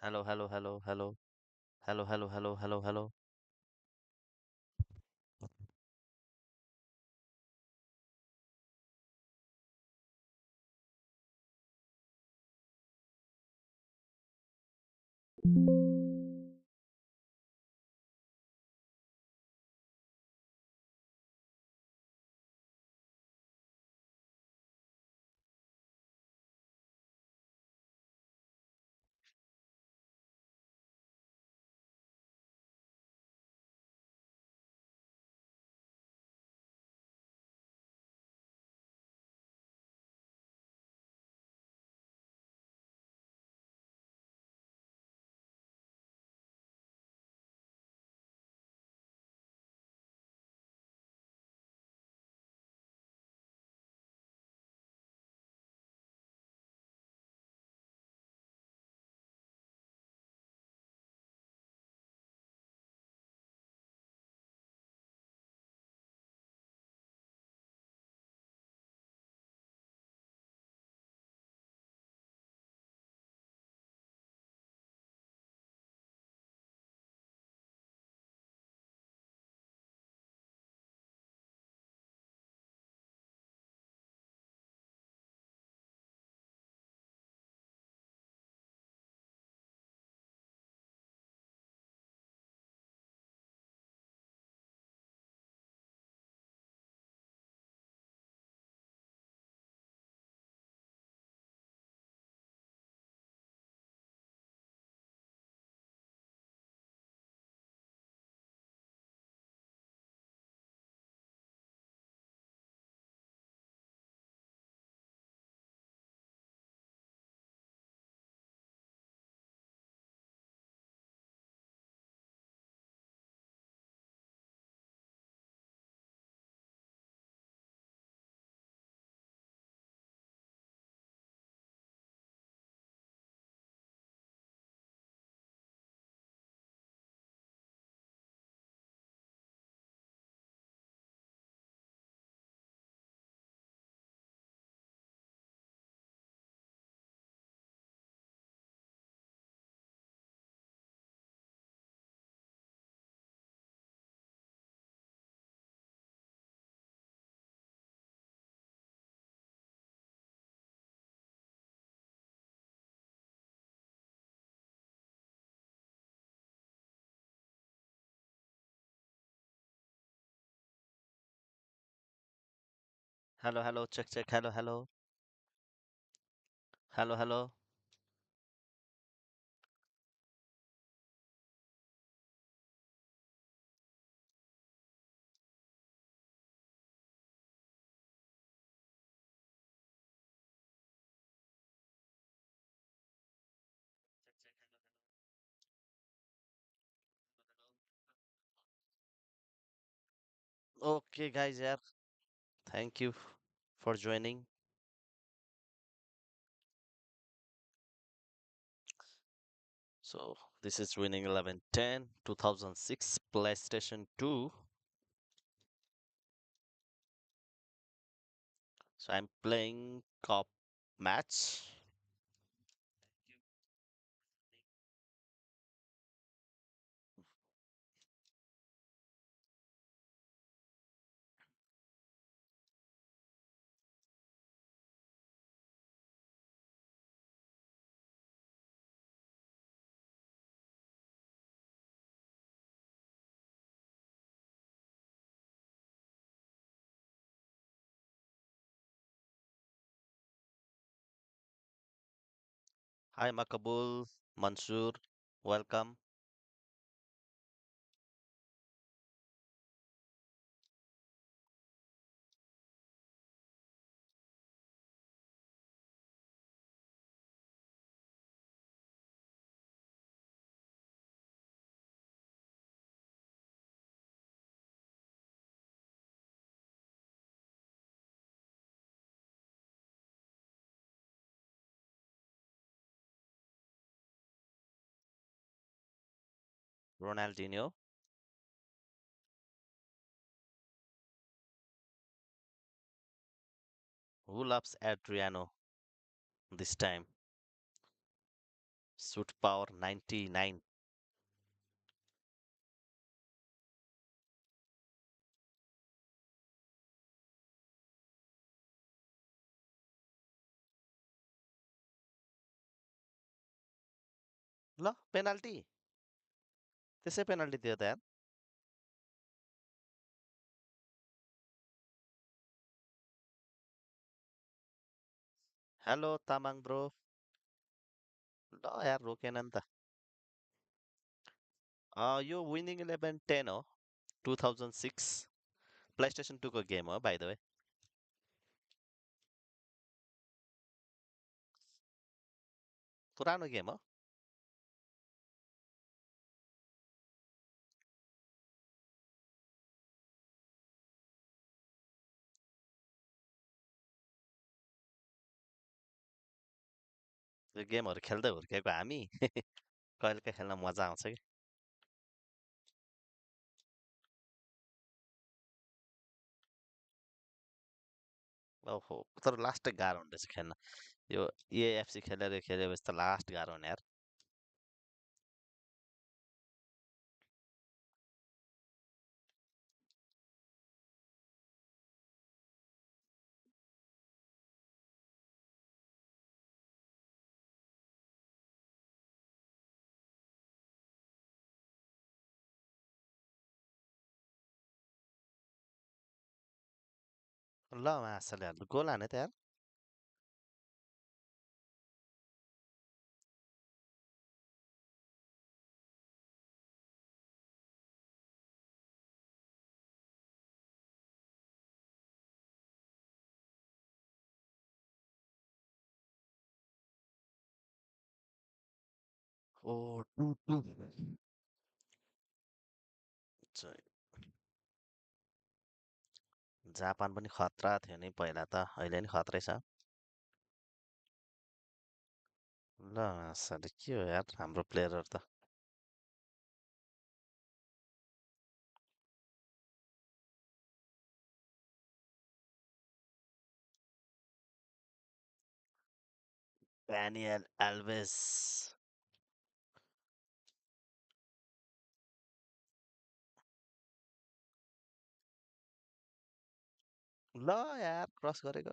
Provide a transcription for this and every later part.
Hello, hello, hello, hello, hello, hello, hello, hello, hello. Hello, hello, check, check, hello, hello, hello, hello. Okay, guys, yeah, thank you for joining. So, this is Winning 11 10 2006 PlayStation 2. So, I'm playing Cop Match. Hi, Makabul, Mansur, welcome. Ronaldinho. Who loves Adriano this time? Shot power 99। ल penalty, त्यसै penalty दियो त यार। Hello Tamang bro. ल यार रोकेन नि त। यो winning 11-10 हो, 2006 प्लेस्टेसन 2 को गेम हो बाइ द वे। पुरानो गेम हो। त्यो गेमहरू खेल्दै हुर्केको हामी। कहिलेकाहीँ खेल्न मजा आउँछ कि। ओहो, तर लास्टै गाह्रो हुँदैछ खेल्न। यो एएफसी खेलेर खेलेपछि त लास्ट गाह्रो हुने यार। ल मासले हाल्नु गोल हाने त यार। ओ 2-2। जापान पनि खतरा थियो नि पहिला त, अहिले नि खत्रै छ। ल मासले के हो यार हाम्रो प्लेयरहरू त। Daniel Alves। ल यार क्रस गरेको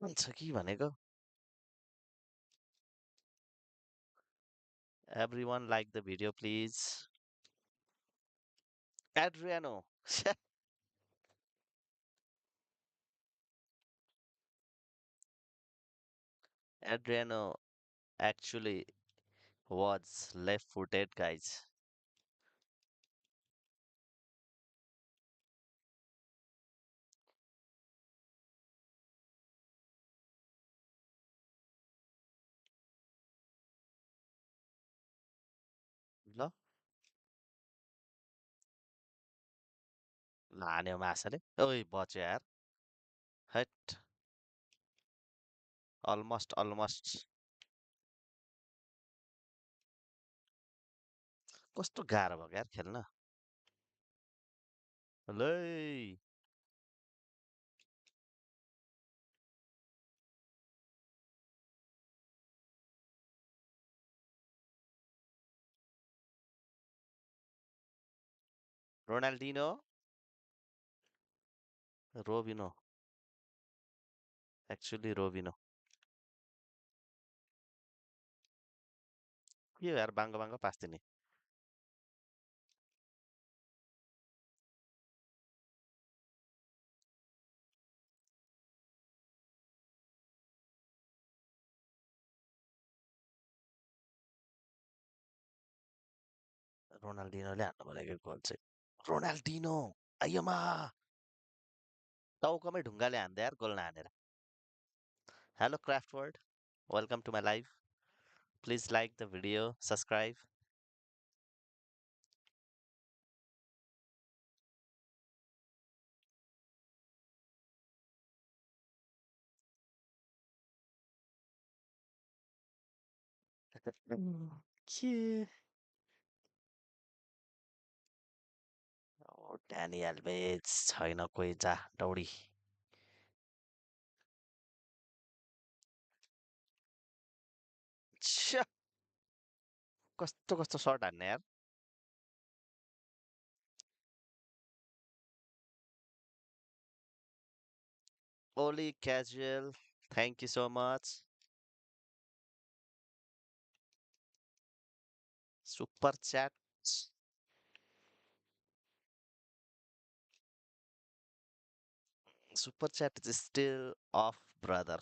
हुन्छ कि भनेको। Everyone like the video please। Adriano. Adriano actually was left-footed guys। ल हान्यो मासले, ओइ बच्यो यार। हट। Almost almost. कस्तो गाह्रो भयो यार खेल्न। लै रोनाल्डिनो। रोबिनो। एक्चुअली रोबिनो। के हो यार बाङ्गो बाङ्गो पास दिने। रोनाल्डिनोले हान्नु भनेको गोल चाहिँ। रोनाल्डिनो आइयोमा टाउकोमै ढुङ्गाले हान्दै यार गोल नहानेर। Hello craft world, welcome to my live. Please like the video, subscribe. के ड्यानी एल्भेज छैन कोही, जा दौडी। कस्तो कस्तो सर्ट हान्ने यार. Only casual. Thank you so much. Super chat. Super chat is still off, brother.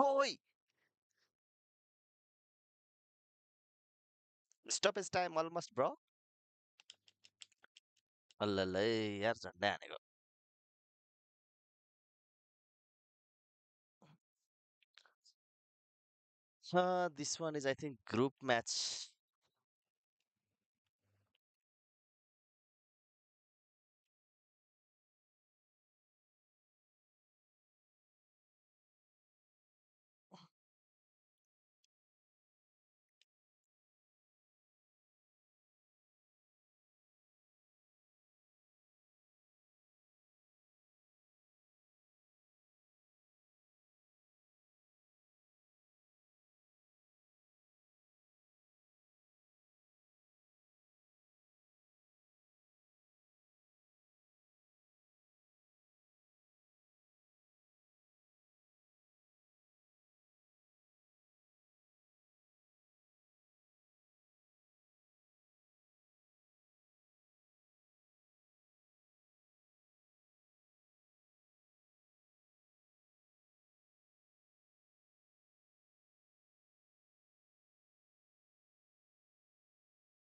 Oi! Stop his time almost, bro. अल्लल्लै यार झन्डै हानेको. This one is I think group match.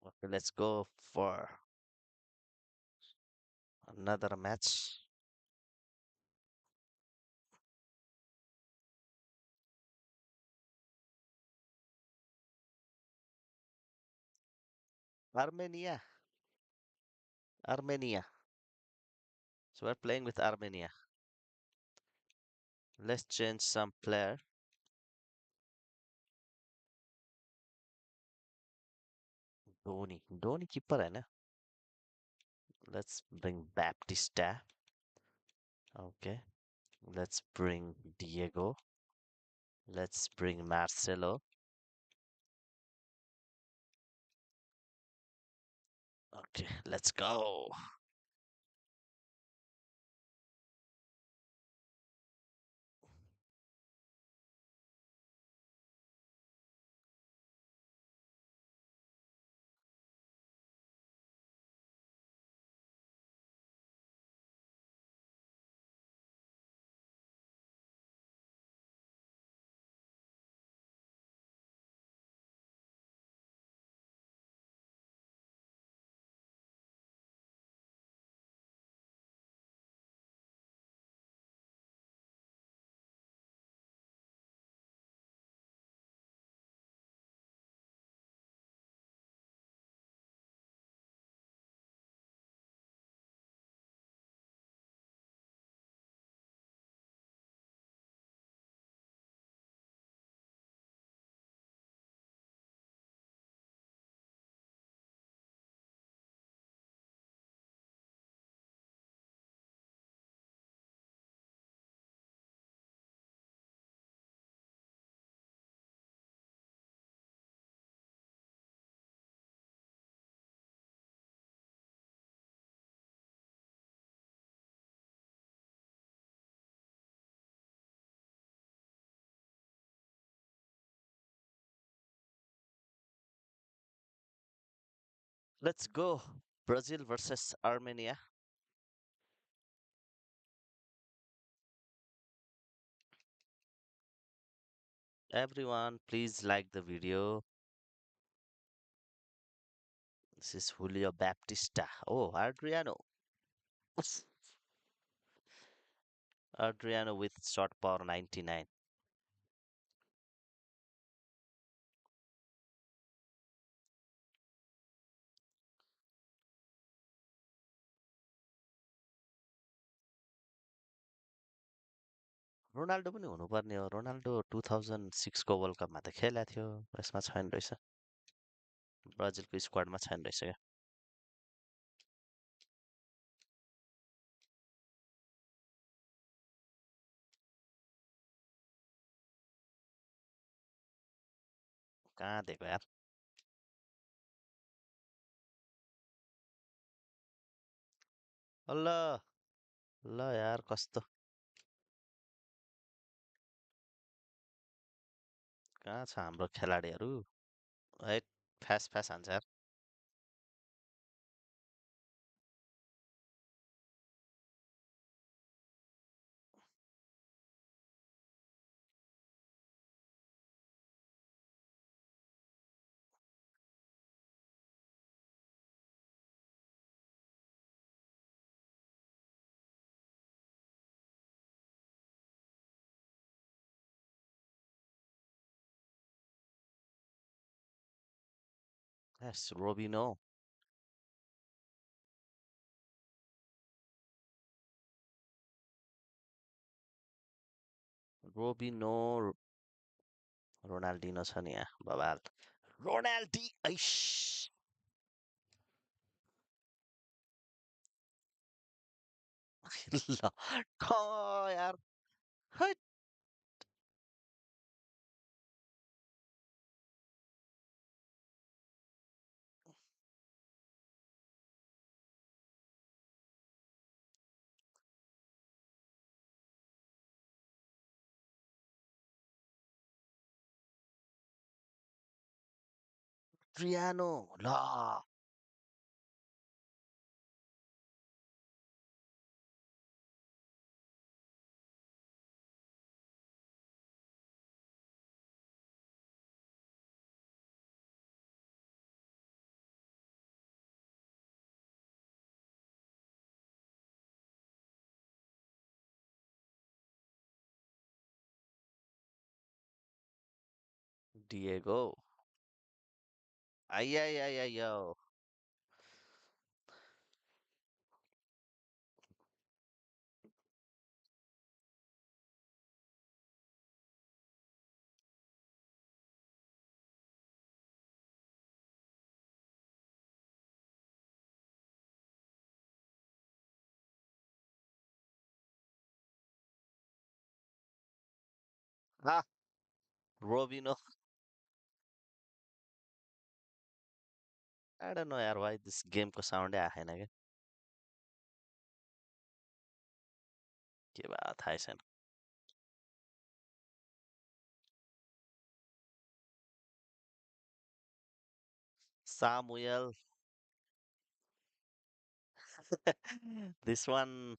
Okay, let's go for another match. Armenia. Armenia. So we're playing with Armenia. Let's change some player. Dhoni. Dhoni keeper है ना? Let's bring Baptista. Okay. Let's bring Diego. Let's bring Marcelo. Okay, let's go. Let's go. Brazil versus Armenia. Everyone, please like the video. This is Julio Baptista. Oh, Adriano. Adriano with shot power 99. Ronaldo पनि हुनुपर्ने हो। Ronaldo 2006 को world कपमा त खेलेको थियो, यसमा छैन रहेछ। ब्राजिलको स्क्वाडमा छैन रहेछ क्या। कहाँ दिएको यार। ल ल यार कस्तो, कहाँ छ हाम्रो खेलाडीहरू। है, फ्यास फ्यास हान्छ यार। यस रोबिनो। रोबिनो। रोनाल्डिनो छ नि यहाँ बबाल। रोनाल्डी ऐस। ल ठ यार। हैट। ट्रियानो। ल डिएगो। आई आई आई आई यो। हा, रोबिनो। आई डोन्ट नो यार भाइ दिस गेमको साउन्डै आएन क्या। के भयो थाहै छैन। Samuel. This one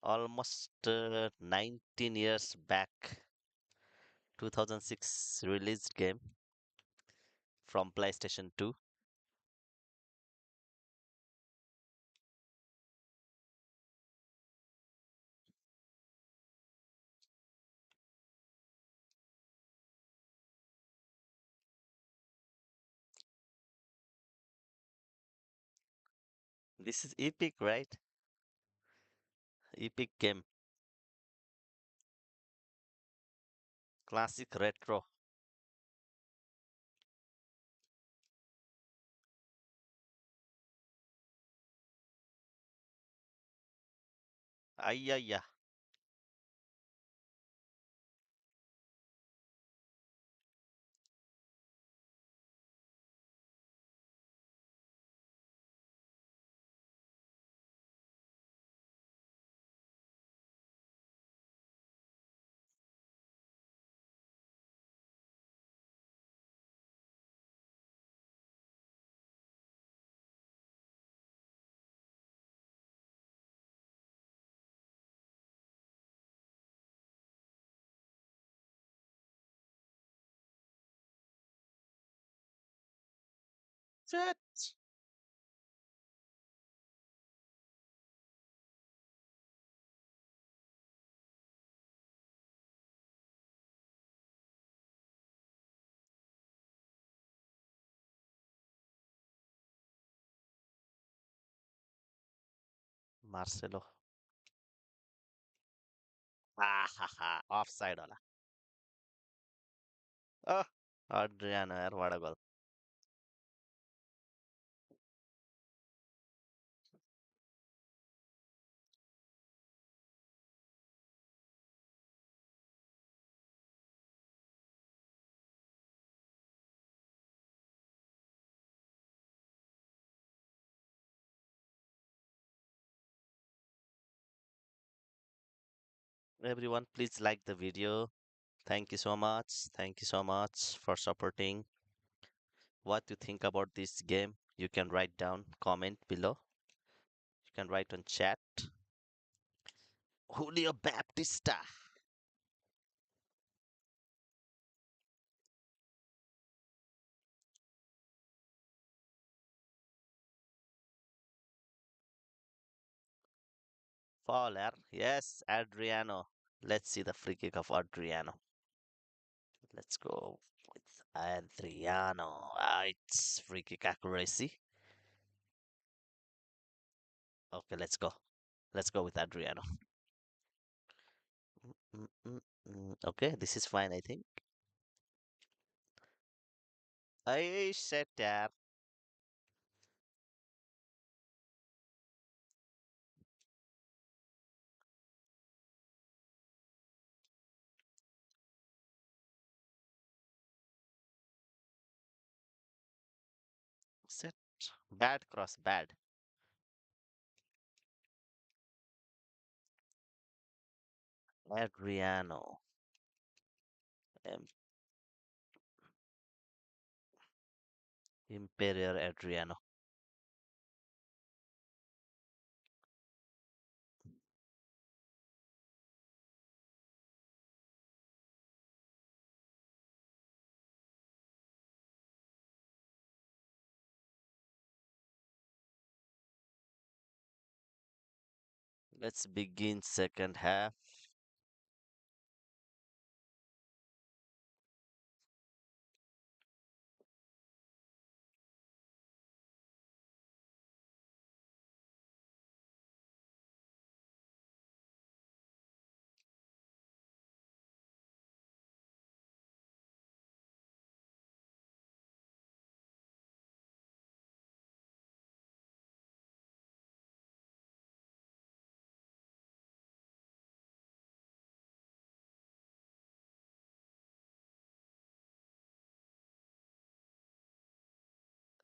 almost 19 years back, 2006 released game from PlayStation 2. This is epic, right? Epic game. Classic retro. Ayaya. Shit. Marcelo. आहाहा, offside होला. Oh, Adriano, यार, what a goal. Everyone, please like the video. Thank you so much. Thank you so much for supporting. What you think about this game? You can write down, comment below. You can write on chat. Julio Baptista. Fowler. Yes, Adriano. Let's see the free kick of Adriano. Let's go with Adriano. It's free kick accuracy. Okay, let's go. Let's go with Adriano. Okay, this is fine, I think. I said that. Set. Bad cross, bad. Adriano. Im- Imperial Adriano. Let's begin second half.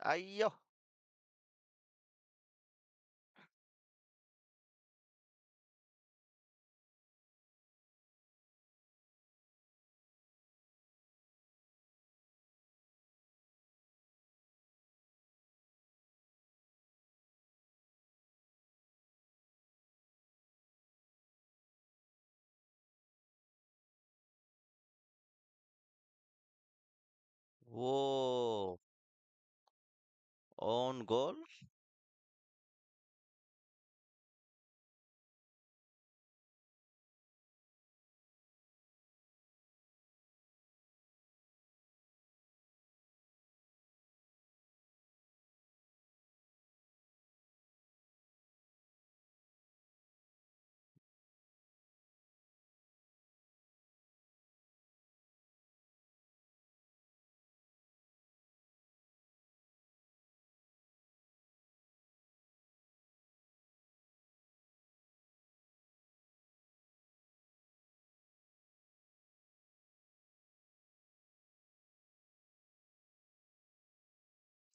Ayo. Whoa. Own goal.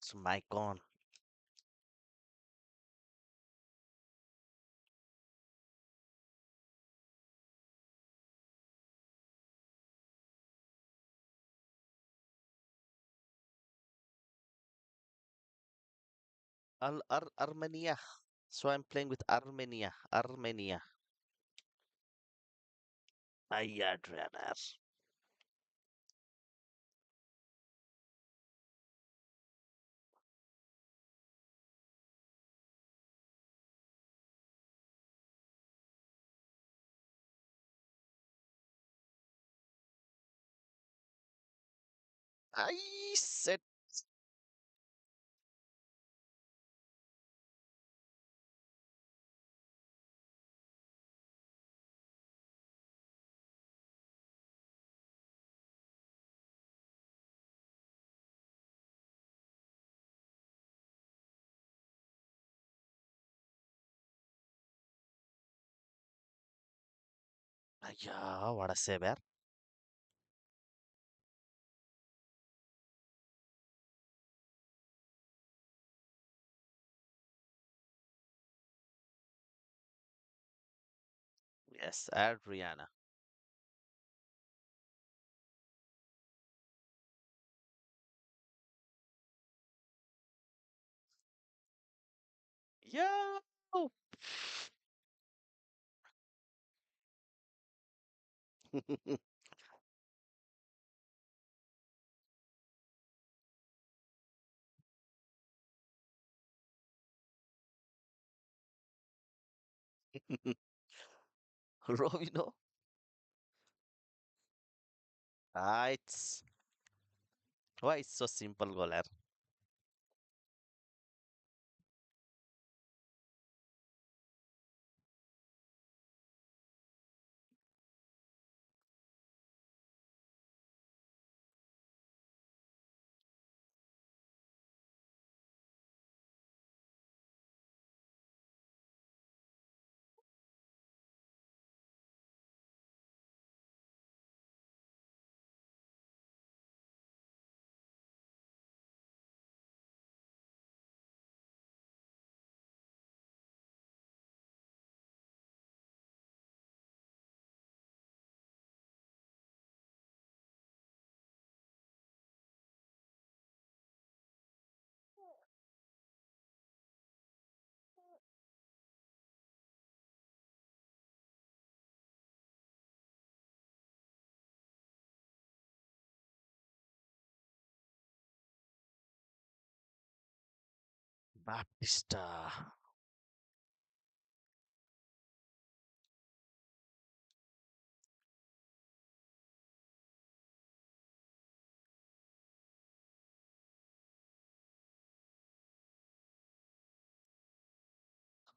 It's my con. Armenia. So I'm playing with Armenia. Armenia. Ay, Adriano. I said. Yeah, what a save, yaar. Yes, Adriana. Yeah. Rovino. It's why it's so simple, goal, yaar. Baptista.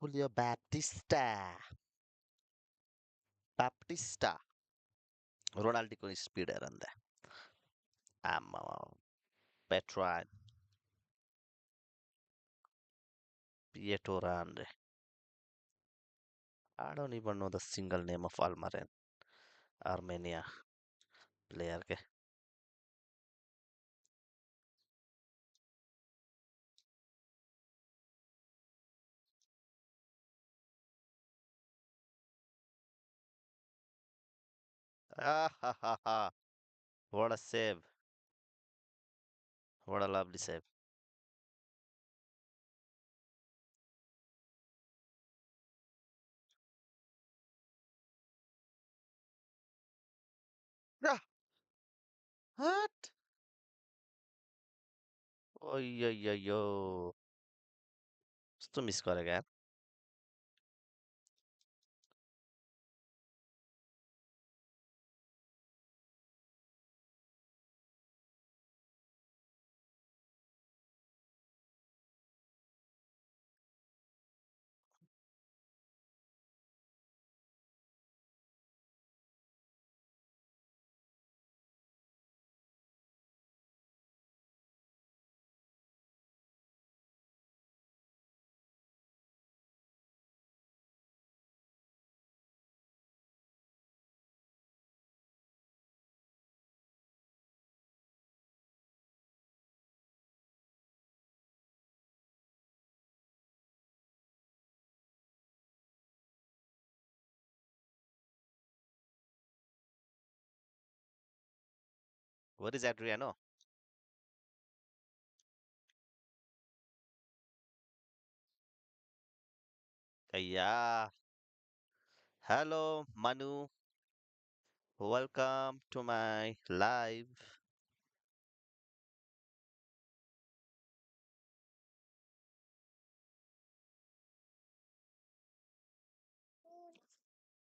Julio Baptista. Baptista. Ronaldo con speed erande. Petra. Pietro Rande. I don't even know the single name of Almarin. Armenia player के. Ah, ha, ha, ha. What a save. What a lovely save. Yeah. What? Oh, yo. कस्तो miss गरेको यार. What is Adriano? Yeah. Hello, Manu. Welcome to my live.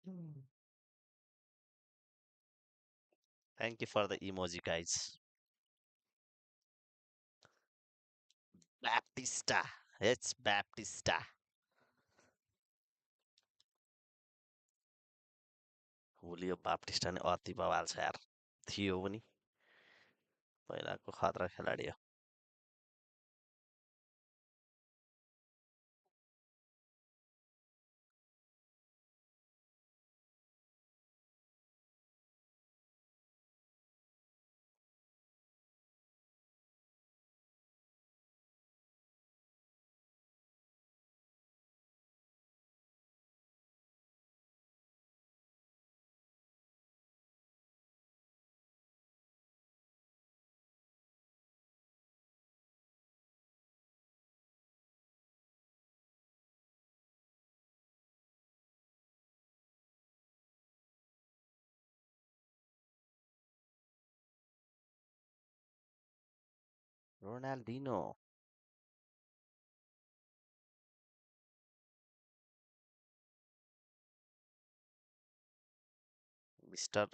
Mm. Thank you for the emoji, guys. Baptista. It's Baptista. Julio Baptista नि अति बवाल छ यार. थियो पनि पहिलाको खतरा खेलाडी हो. Ronaldinho, Mr.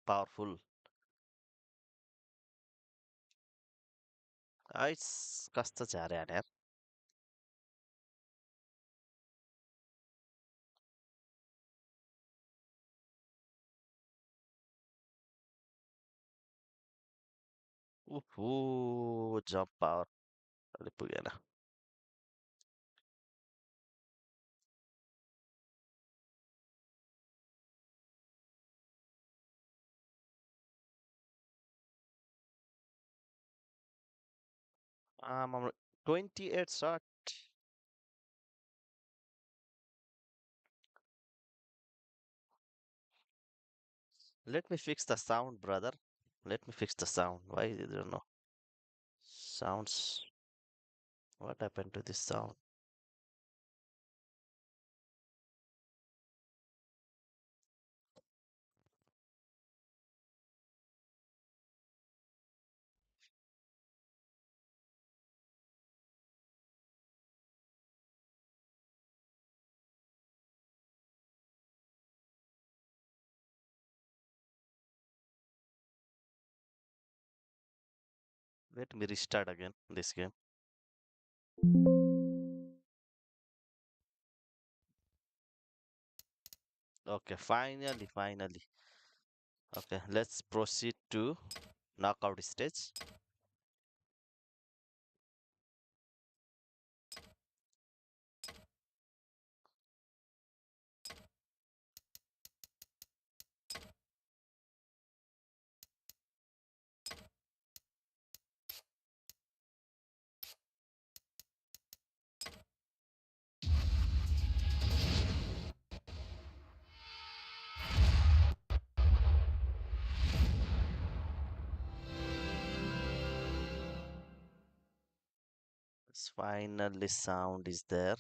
Powerful. कास्त जा रहे हैं यार. Jump power. వెళ్ళిపోయాను. I'm 28 shot. Let me fix the sound, brother. Let me fix the sound. Why I don't know? Sounds. What happened to this sound? Let me restart again this game. Okay, finally. Okay, let's proceed to knockout stage. Finally, sound is there.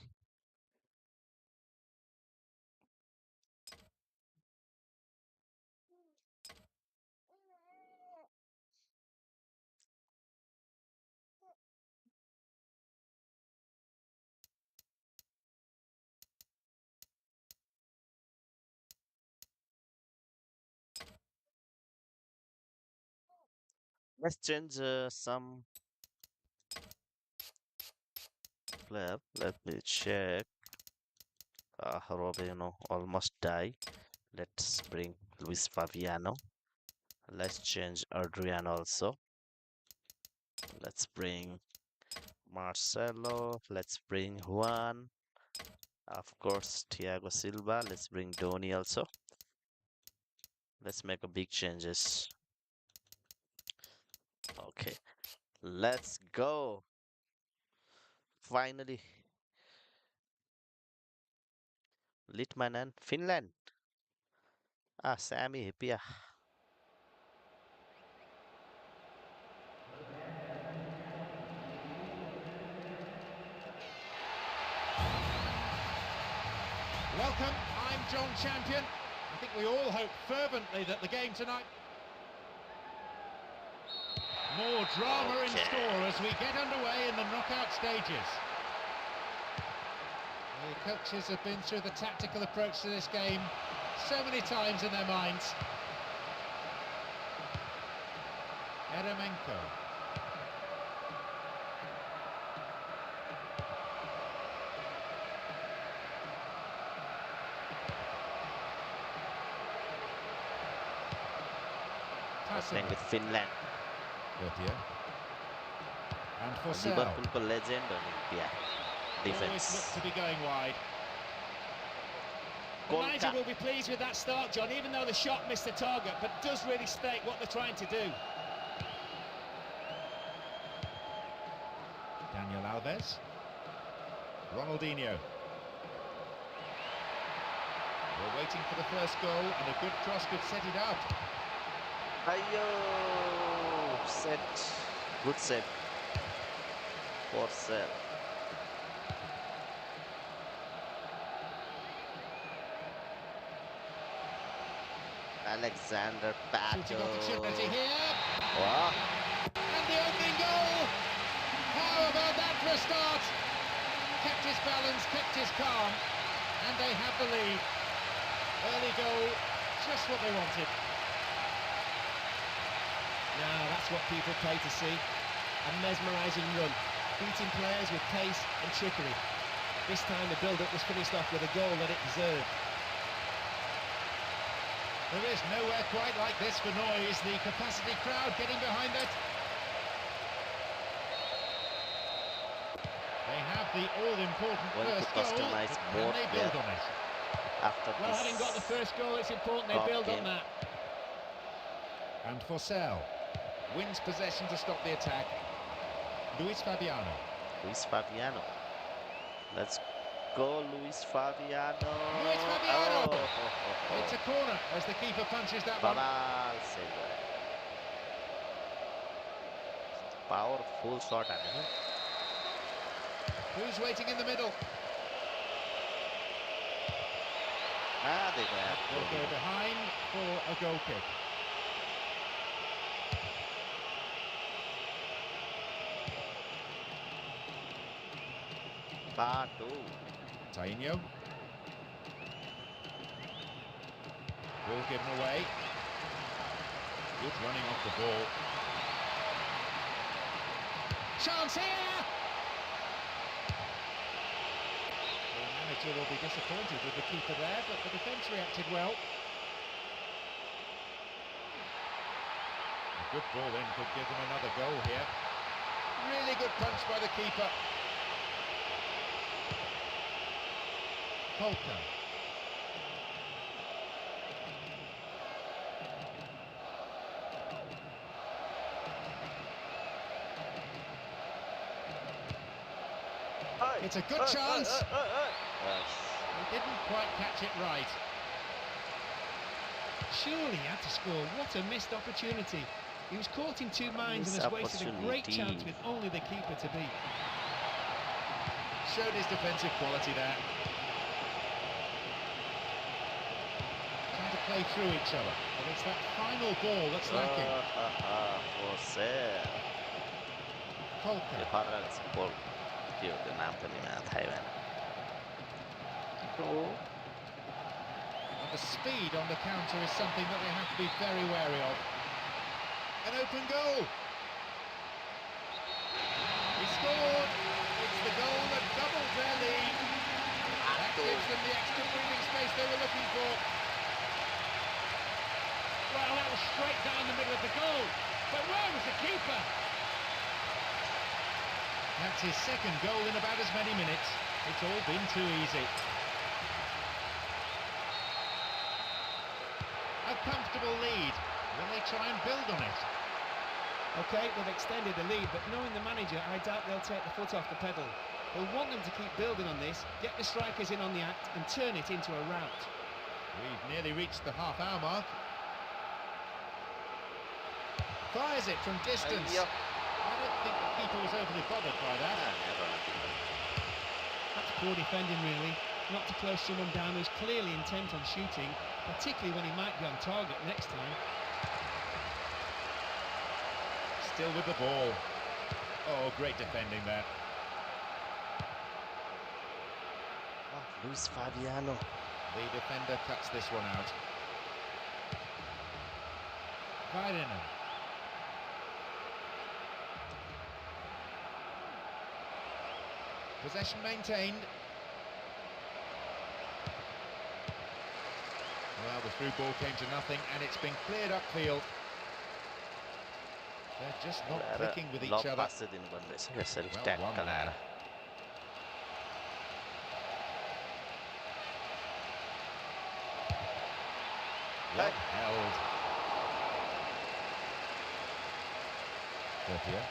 Let's change some player. Let me check. Robino almost die. Let's bring Luis Fabiano. Let's change Adriano also. Let's bring Marcelo. Let's bring Juan. Of course, Thiago Silva. Let's bring Doni also. Let's make a big changes. Okay, let's go. Finally, Litmanen, Finland. Sami Hipia. Welcome, I'm John Champion. I think we all hope fervently that the game tonight... More drama in store as we get underway in the knockout stages. The coaches have been through the tactical approach to this game so many times in their minds. Eremenko. Playing with Finland. Goodyear. And for Liverpool को legend Olympia. Always Defense. look to be going wide. The manager will be pleased with that start, John, even though the shot missed the target, but does really state what they're trying to do. Daniel Alves. Ronaldinho. We're waiting for the first goal, and a good cross could set it up. Ayo, set. Good save. For save. Alexander Pato. Shooting opportunity here. Wow. And the opening goal. a start. Kept his balance, kept his calm, and they have the lead. Early goal, just what they wanted. Now that's what people pay to see. A mesmerising run, beating players with pace and trickery. This time the build-up was finished off with a goal that it deserved. There is nowhere quite like this for noise. The capacity crowd getting behind it. They have the all-important Want to first goal, customize but more can they build there on it? after Well, this having got the first goal, it's important they top build game. on that. And Forsell wins possession to stop the attack. Luis Fabiano. Luis Fabiano. Let's go, Luis Fabiano. Luis Fabiano! Oh. It's a corner as the keeper punches that one. Kamal save है. Powerful shot है ना. Who's waiting in the middle? देखो यार. Will go behind for a goal kick. Pato. Tainho. Ball given away. Good running off the ball. Chance here! The manager will be disappointed with the keeper there, but the defence reacted well. A good ball in could give them another goal here. Really good punch by the keeper. Polka. It's a good chance. He didn't quite catch it right. Surely he had to score. What a missed opportunity. He was caught in two minds and Missed has wasted a great opportunity. chance with only the keeper to beat. Showed his defensive quality there. Trying to play through each other, but it's that final ball that's lacking. Forsell. Polka. ये फारा बोल के हो नाम पनि याद थाहा भएन. And the speed on the counter is something that they have to be very wary of. An open goal. He scored. It's the goal that doubles their lead. That gives them the extra breathing space they were looking for. Well, that was straight down the middle of the goal. But where was the keeper? That's his second goal in about as many minutes. It's all been too easy. A comfortable lead. Will they try and build on it? OK, they've extended the lead, but knowing the manager, I doubt they'll take the foot off the pedal. They'll want them to keep building on this, get the strikers in on the act and turn it into a rout. We've nearly reached the half-hour mark. Fires it from distance. I don't think the keeper was overly bothered by that. That's poor defending, really. Not to close someone down who's clearly intent on shooting, particularly when he might be on target next time. Still with the ball. Oh, great defending there. Luis Fabiano. The defender cuts this one out. Vairinen. Possession maintained. Well, the through ball came to nothing, and it's been cleared upfield. They're just not clicking with each other. पासै दिनुपर्ने रहेछ यसरी Well ट्याक्क won लगाएर. there. Well held. Turpia.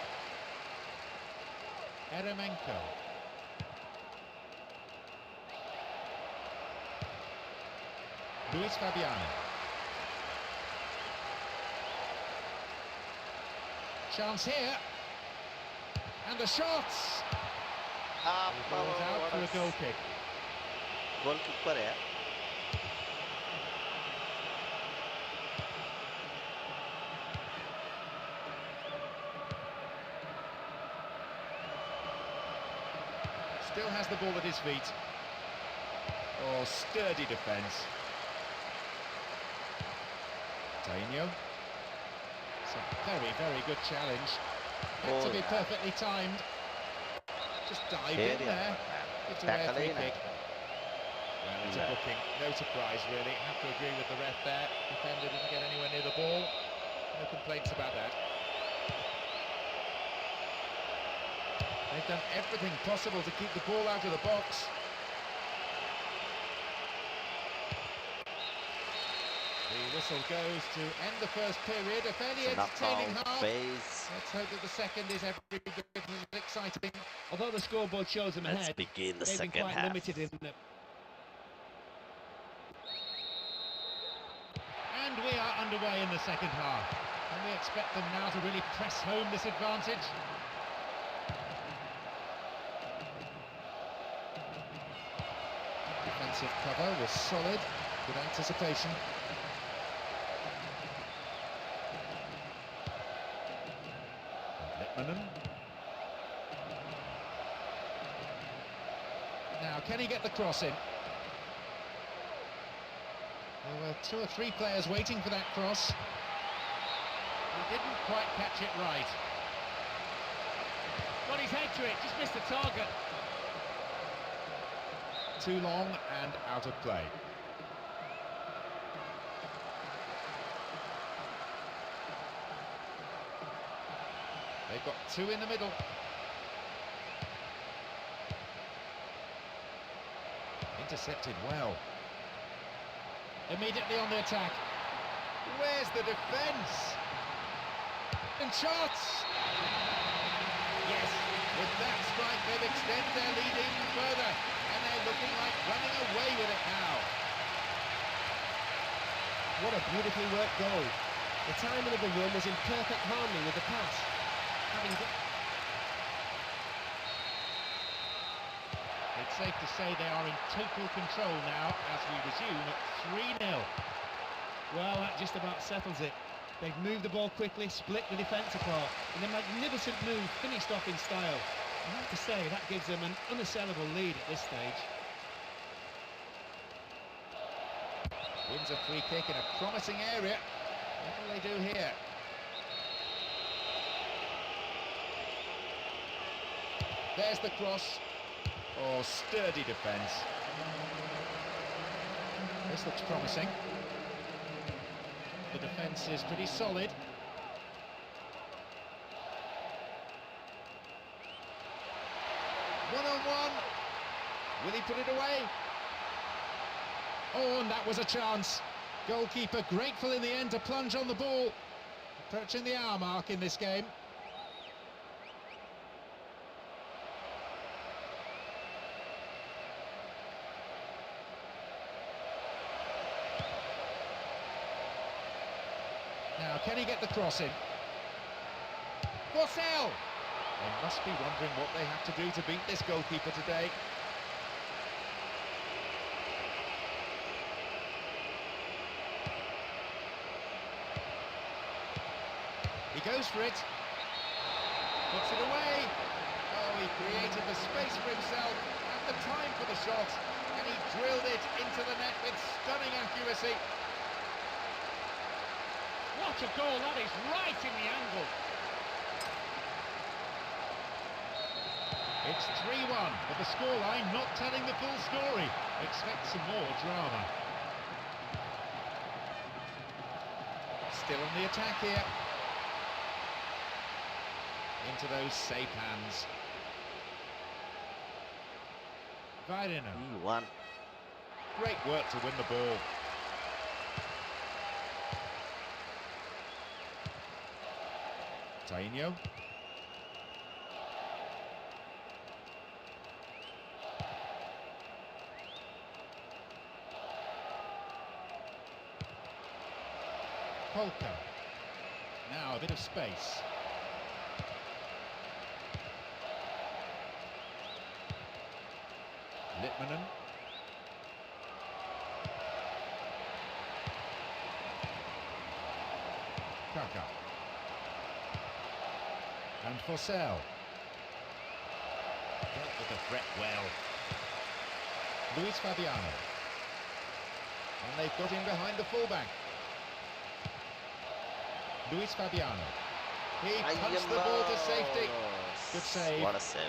Eremenko. Luis Fabiano. Chance here. And the shots. The ball's out for a goal kick. Goalkeeper है. Still has the ball at his feet. Oh, sturdy defence. Tainio. It's a very, very good challenge. Had to be perfectly timed. Just dived in there. It's away a free kick. Well, it's a booking. No surprise, really. Have to agree with the ref there. Defender didn't get anywhere near the ball. No complaints about that. They've done everything possible to keep the ball out of the box. The whistle goes to end the first period. A fairly entertaining half. Let's hope that the second is every bit as exciting. Although the scoreboard shows them ahead, begin the they've been second quite half. limited in the... And we are underway in the second half. Can we expect them now to really press home this advantage? Defensive cover was solid, good anticipation. Littmanen. Now, can he get the cross in? There were 2 or 3 players waiting for that cross. He didn't quite catch it right. Got his head to it, just missed the target. Too long and out of play. They've got 2 in the middle. Intercepted well. Immediately on the attack. Where's the defence? And shots! Yes, with that strike they've extended their lead even further, and they're looking like running away with it now. What a beautifully worked goal. The timing of the run was in perfect harmony with the pass. It's safe to say they are in total control now as we resume at 3-0. Well, that just about settles it. They've moved the ball quickly, split the defence apart, and a magnificent move finished off in style. I have to say, that gives them an unassailable lead at this stage. Wins a free kick in a promising area. What will they do here? There's the cross. Oh, sturdy defence. This looks promising. The defence is pretty solid. One-on-one. Will he put it away? Oh, and that was a chance. Goalkeeper grateful in the end to plunge on the ball. Approaching the hour mark in this game. Now, can he get the cross in? Borsell! They must be wondering what they have to do to beat this goalkeeper today. He goes for it. Puts it away. Oh, he created the space for himself and the time for the shot. And he drilled it into the net with stunning accuracy. What a goal, that is right in the angle. It's 3-1, but the scoreline not telling the full story. Expect some more drama. Still on the attack here. Into those safe hands. Vairino. He won. Great work to win the ball. Tainio. Polka. Now a bit of space. Littmanen. Kaka. And Forsell. Dealt answered the threat well. Luis Fabiano. And they've got in behind the fullback. Luis Fabiano. He punched the ball to safety. Good save. What a save.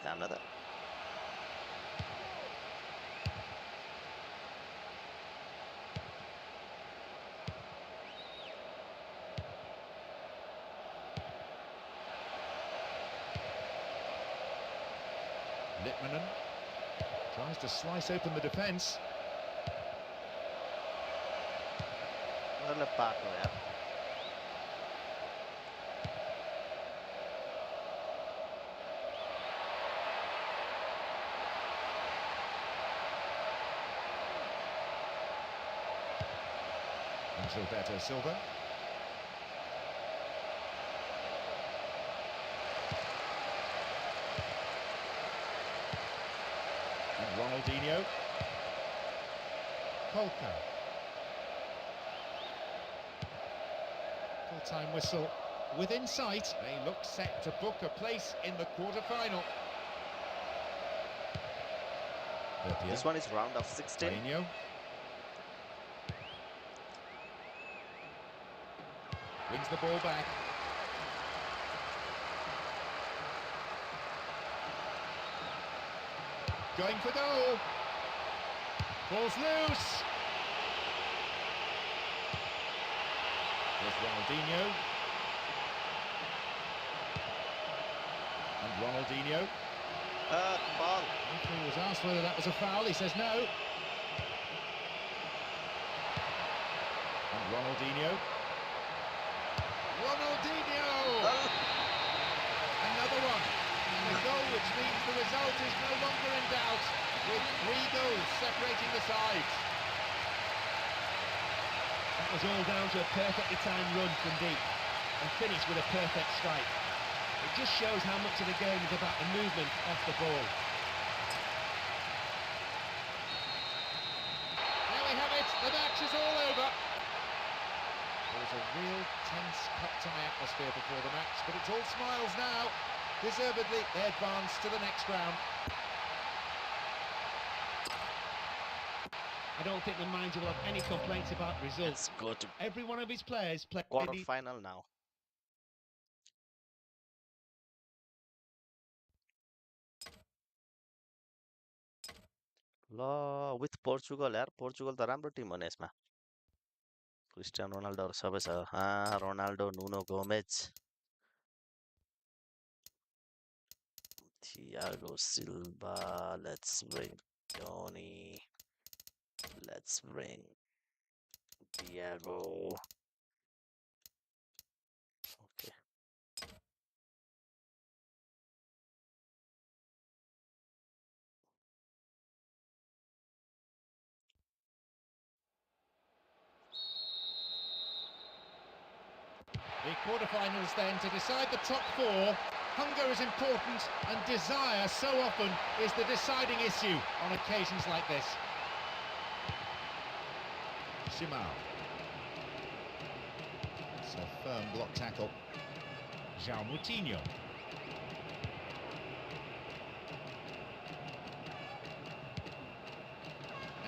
Another. Litmanen tries to slice open the defence. What a partner, yeah. And Gilberto Silva. And Ronaldinho. Kolka. Full-time whistle within sight. They look set to book a place in the quarter-final. This one is round of 16. Mourinho. Wins the ball back. Going for goal. Ball's loose. There's Ronaldinho. And Ronaldinho. Ball. He was asked whether that was a foul. He says no. And Ronaldinho. Ronaldinho! Another one. And a goal which means the result is no longer in doubt, with 3 goals separating the sides. That was all down to a perfectly timed run from deep and finished with a perfect strike. It just shows how much of the game is about the movement off the ball. There we have it, the match is all over. There was a real tense cut-tie atmosphere before the match, but it's all smiles now. Deservedly, they advance to the next round. I don't think the manager will have any complaints about results. Let's go to Every one of his players played. quarter-final now. ल with Portugal यार Portugal त राम्रो Tim हो नि यसमा Cristiano Ronaldo सबै छ Ronaldo नुनो Gomez Thiago Silva, let's bring Johnny, let's bring Diego. Okay. The quarterfinals then to decide the top 4. Hunger is important and desire so often is the deciding issue on occasions like this. Simao. It's a firm block tackle. João Moutinho.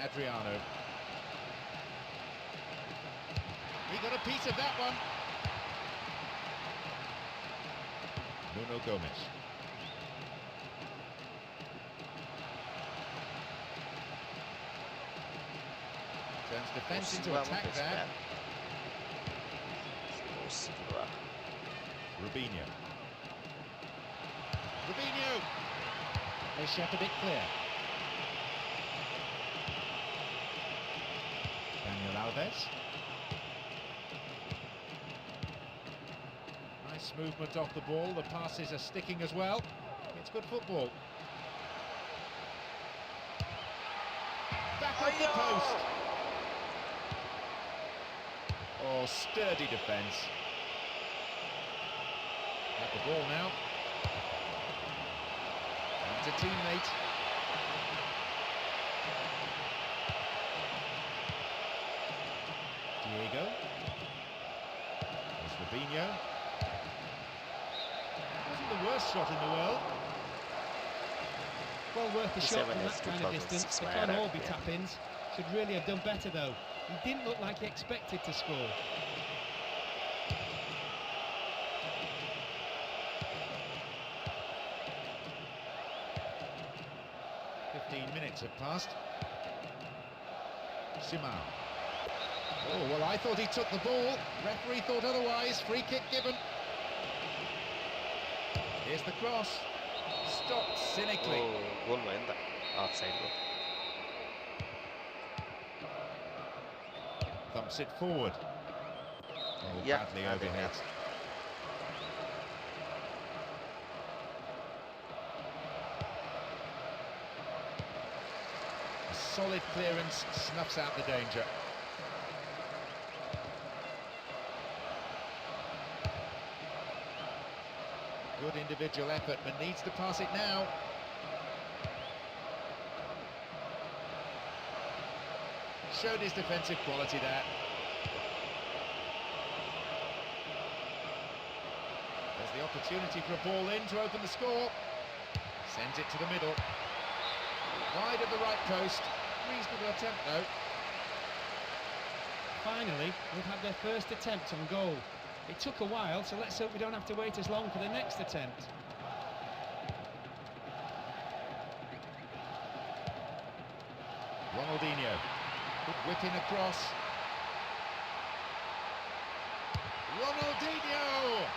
Adriano. He got a piece of that one. Nuno Gomes. Turns defence into attack there. Rubinho. Rubinho! They shepherd it clear. Daniel Alves. Nice movement off the ball, the passes are sticking as well. It's good football. Back off the post. Oh, sturdy defence. At the ball now. And to teammate. Diego. There's Rubinho. the worst shot in the world. Well worth the shot from that kind of 2006 distance. They can't all be tap-ins. Should really have done better though. He didn't look like he expected to score. Minutes have passed. Simao. Oh, well, I thought he took the ball. Referee thought otherwise. Free kick given. Here's the cross. Stopped cynically. Goal went outside goal. Thumps it forward. Oh, badly overhead. Solid clearance, snuffs out the danger. Good individual effort, but needs to pass it now. Showed his defensive quality there. There's the opportunity for a ball in to open the score. Sends it to the middle. Wide of the right post. Reasonable attempt though. Finally, they've had their first attempt on goal. It took a while, so let's hope we don't have to wait as long for the next attempt. Ronaldinho. Good whipping across. Ronaldinho!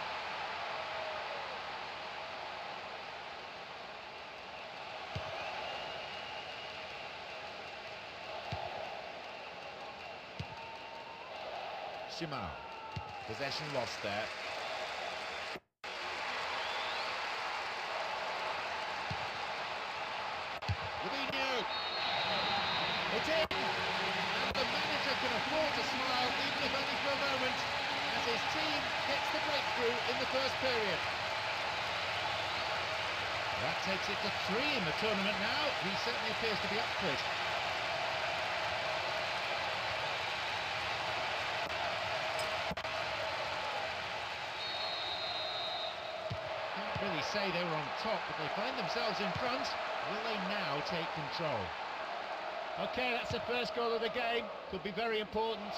Simao. Possession lost there. Fabinho. It's in! And the manager can afford to smile, even if only for a moment, as his team gets the breakthrough in the first period. That takes it to 3 in the tournament now. He certainly appears to be up for it. Really say they were on top, but they find themselves in front. Will they now take control? Okay, that's the first goal of the game. Could be very important.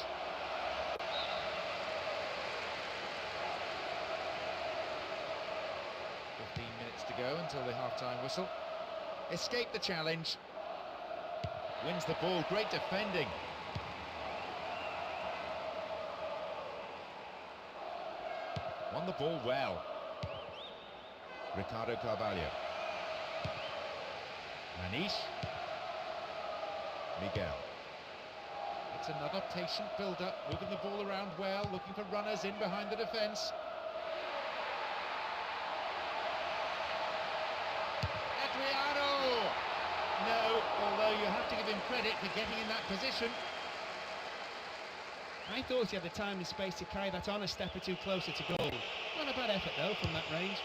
Minutes to go until the half-time whistle. Escaped the challenge. Wins the ball. Great defending. Won the ball well. Ricardo Carvalho. Manish. Miguel. It's another patient build-up, moving the ball around well, looking for runners in behind the defence. Adriano! No, although you have to give him credit for getting in that position. I thought he had the time and space to carry that on a step or two closer to goal. Not a bad effort though from that range.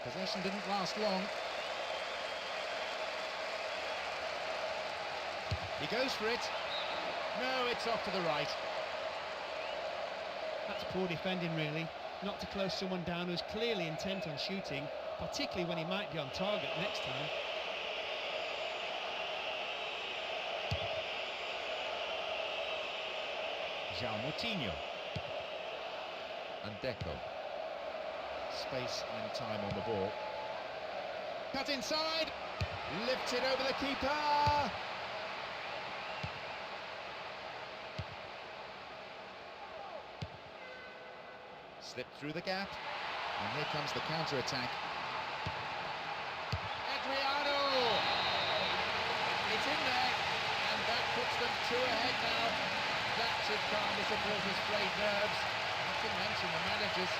Possession didn't last long. He goes for it. No, it's off to the right. That's poor defending really. Not to close someone down who's clearly intent on shooting, particularly when he might be on target next time. João Moutinho. And Deco. Space and time on the ball. Cut inside. Lifted over the keeper. Slipped through the gap. And here comes the counter-attack. Adriano! It's in there. And that puts them 2 ahead now. That should calm the supporters' frayed nerves. Not to mention the managers.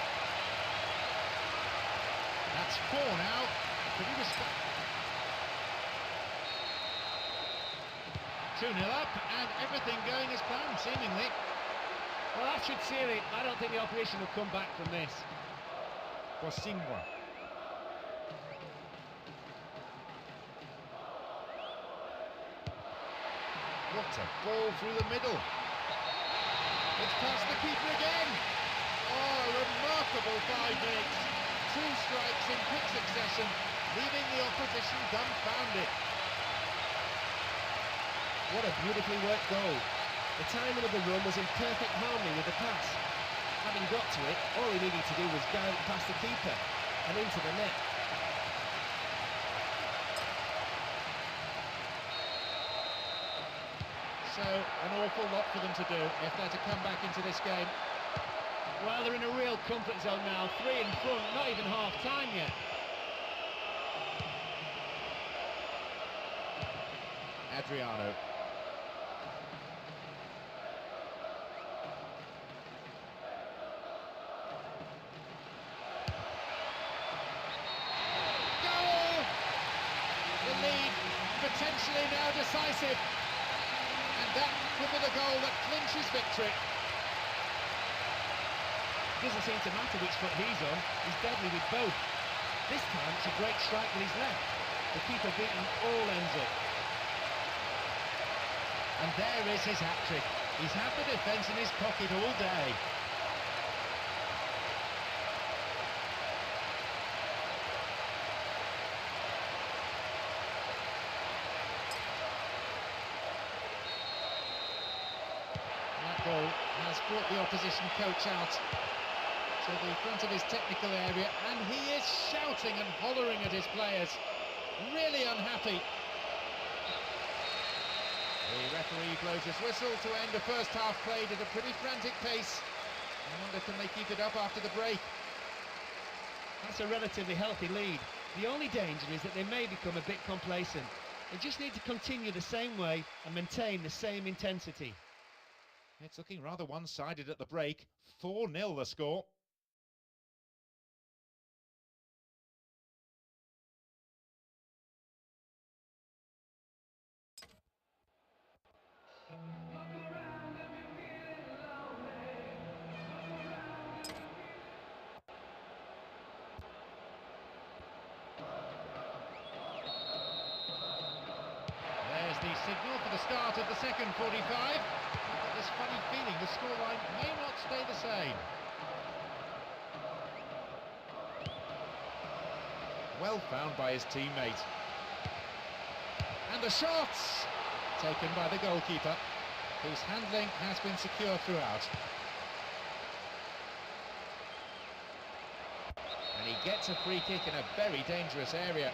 That's 4 now. Pretty respectful. 2-0 up, and everything going as planned, seemingly. Well, that should seal it. I don't think the opposition will come back from this. Bosingwa. What a ball through the middle. It's past the keeper again. Oh, a remarkable 5 minutes. 2 strikes in quick succession, leaving the opposition dumbfounded. What a beautifully worked goal. The timing of the run was in perfect harmony with the pass. Having got to it, all he needed to do was guide it past the keeper and into the net. So, an awful lot for them to do if they're to come back into this game. Well, they're in a real comfort zone now, 3 in front, not even half-time yet. Adriano. Goal! The lead potentially now decisive. And that could be the goal that clinches victory. Doesn't seem to matter which foot he's on, he's deadly with both. This time it's a great strike with his left. The keeper beating all ends up. And there is his hat-trick. He's had the defence in his pocket all day. That goal has brought the opposition coach out to the front of his technical area, and he is shouting and hollering at his players. Really unhappy. The referee blows his whistle to end the first half played at a pretty frantic pace. I wonder, can they keep it up after the break? That's a relatively healthy lead. The only danger is that they may become a bit complacent. They just need to continue the same way and maintain the same intensity. It's looking rather one-sided at the break. 4-0 the score. There's the signal for the start of the second 45. I've got this funny feeling the scoreline may not stay the same. Well found by his teammate. And the shots! Taken by the goalkeeper, whose handling has been secure throughout. And he gets a free kick in a very dangerous area.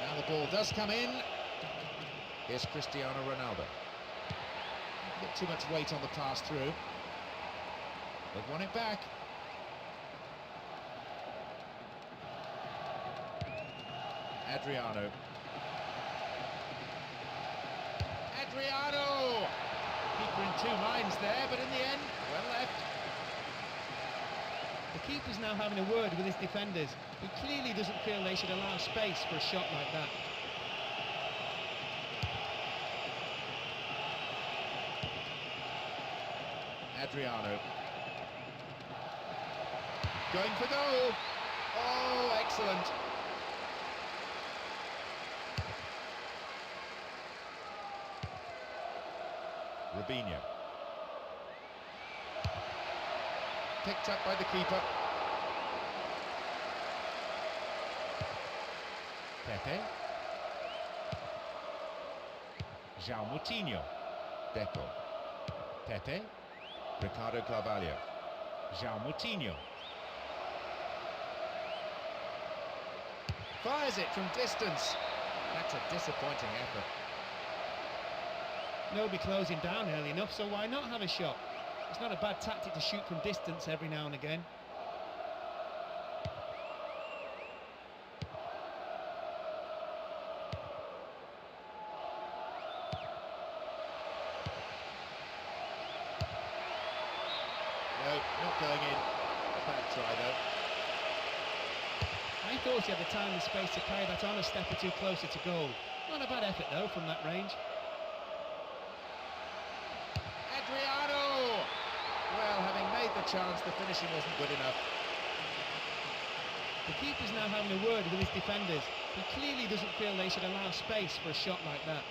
Now the ball does come in. Here's Cristiano Ronaldo. A bit too much weight on the pass through. They've won it back. Adriano. Adriano! Keeper in 2 minds there, but in the end, well left. The keeper's now having a word with his defenders. He clearly doesn't feel they should allow space for a shot like that. Adriano. Going for goal. Oh, excellent. Robinho. Picked up by the keeper. Pepe. João Moutinho. Deco. Pepe. Ricardo Carvalho. João Moutinho. Fires it from distance. That's a disappointing effort. Nobody closing down early enough, so why not have a shot? It's not a bad tactic to shoot from distance every now and again. No, not going in. A bad try though. I thought he had the time and space to carry that on a step or two closer to goal. Not a bad effort though from that range. Adriano! Well, having made the chance, the finishing wasn't good enough. The keeper's now having a word with his defenders. He clearly doesn't feel they should allow space for a shot like that.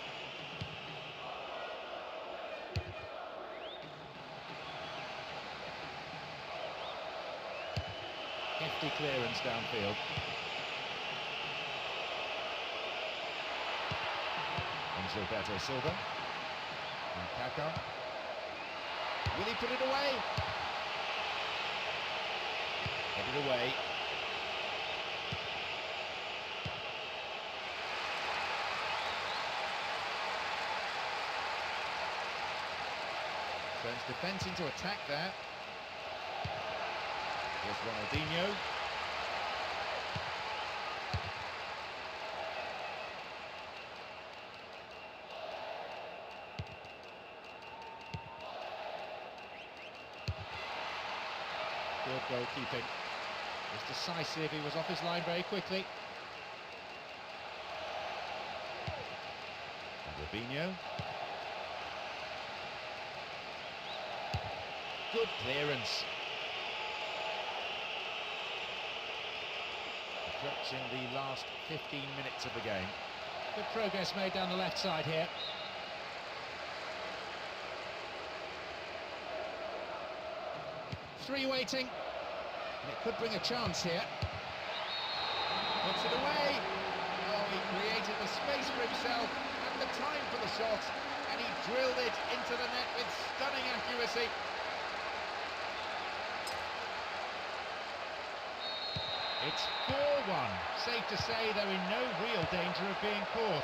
lofty clearance downfield. And Gilberto Silva. And Kaká. Will he put it away? Headed away. Turns defence into attack there. Here's Ronaldinho. Good goalkeeping. Was decisive, he was off his line very quickly. And Robinho. Good clearance. Approaching the last 15 minutes of the game. Good progress made down the left side here. Three waiting. And it could bring a chance here. Puts it away. Oh, he created the space for himself and the time for the shot. And he drilled it into the net with stunning accuracy. It's 4-1. Safe to say they're in no real danger of being caught.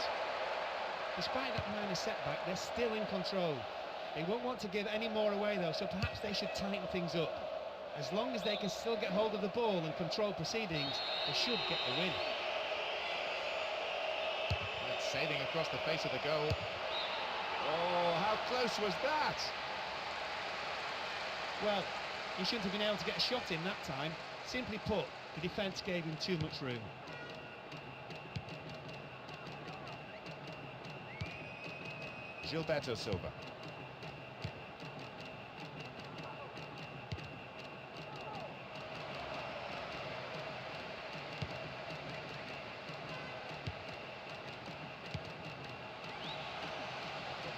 Despite that minor setback, they're still in control. They won't want to give any more away though, so perhaps they should tighten things up. As long as they can still get hold of the ball and control proceedings, they should get the win. That's sailing across the face of the goal. Oh, how close was that? Well, he shouldn't have been able to get a shot in that time. Simply put, the defence gave him too much room. Gilberto Silva.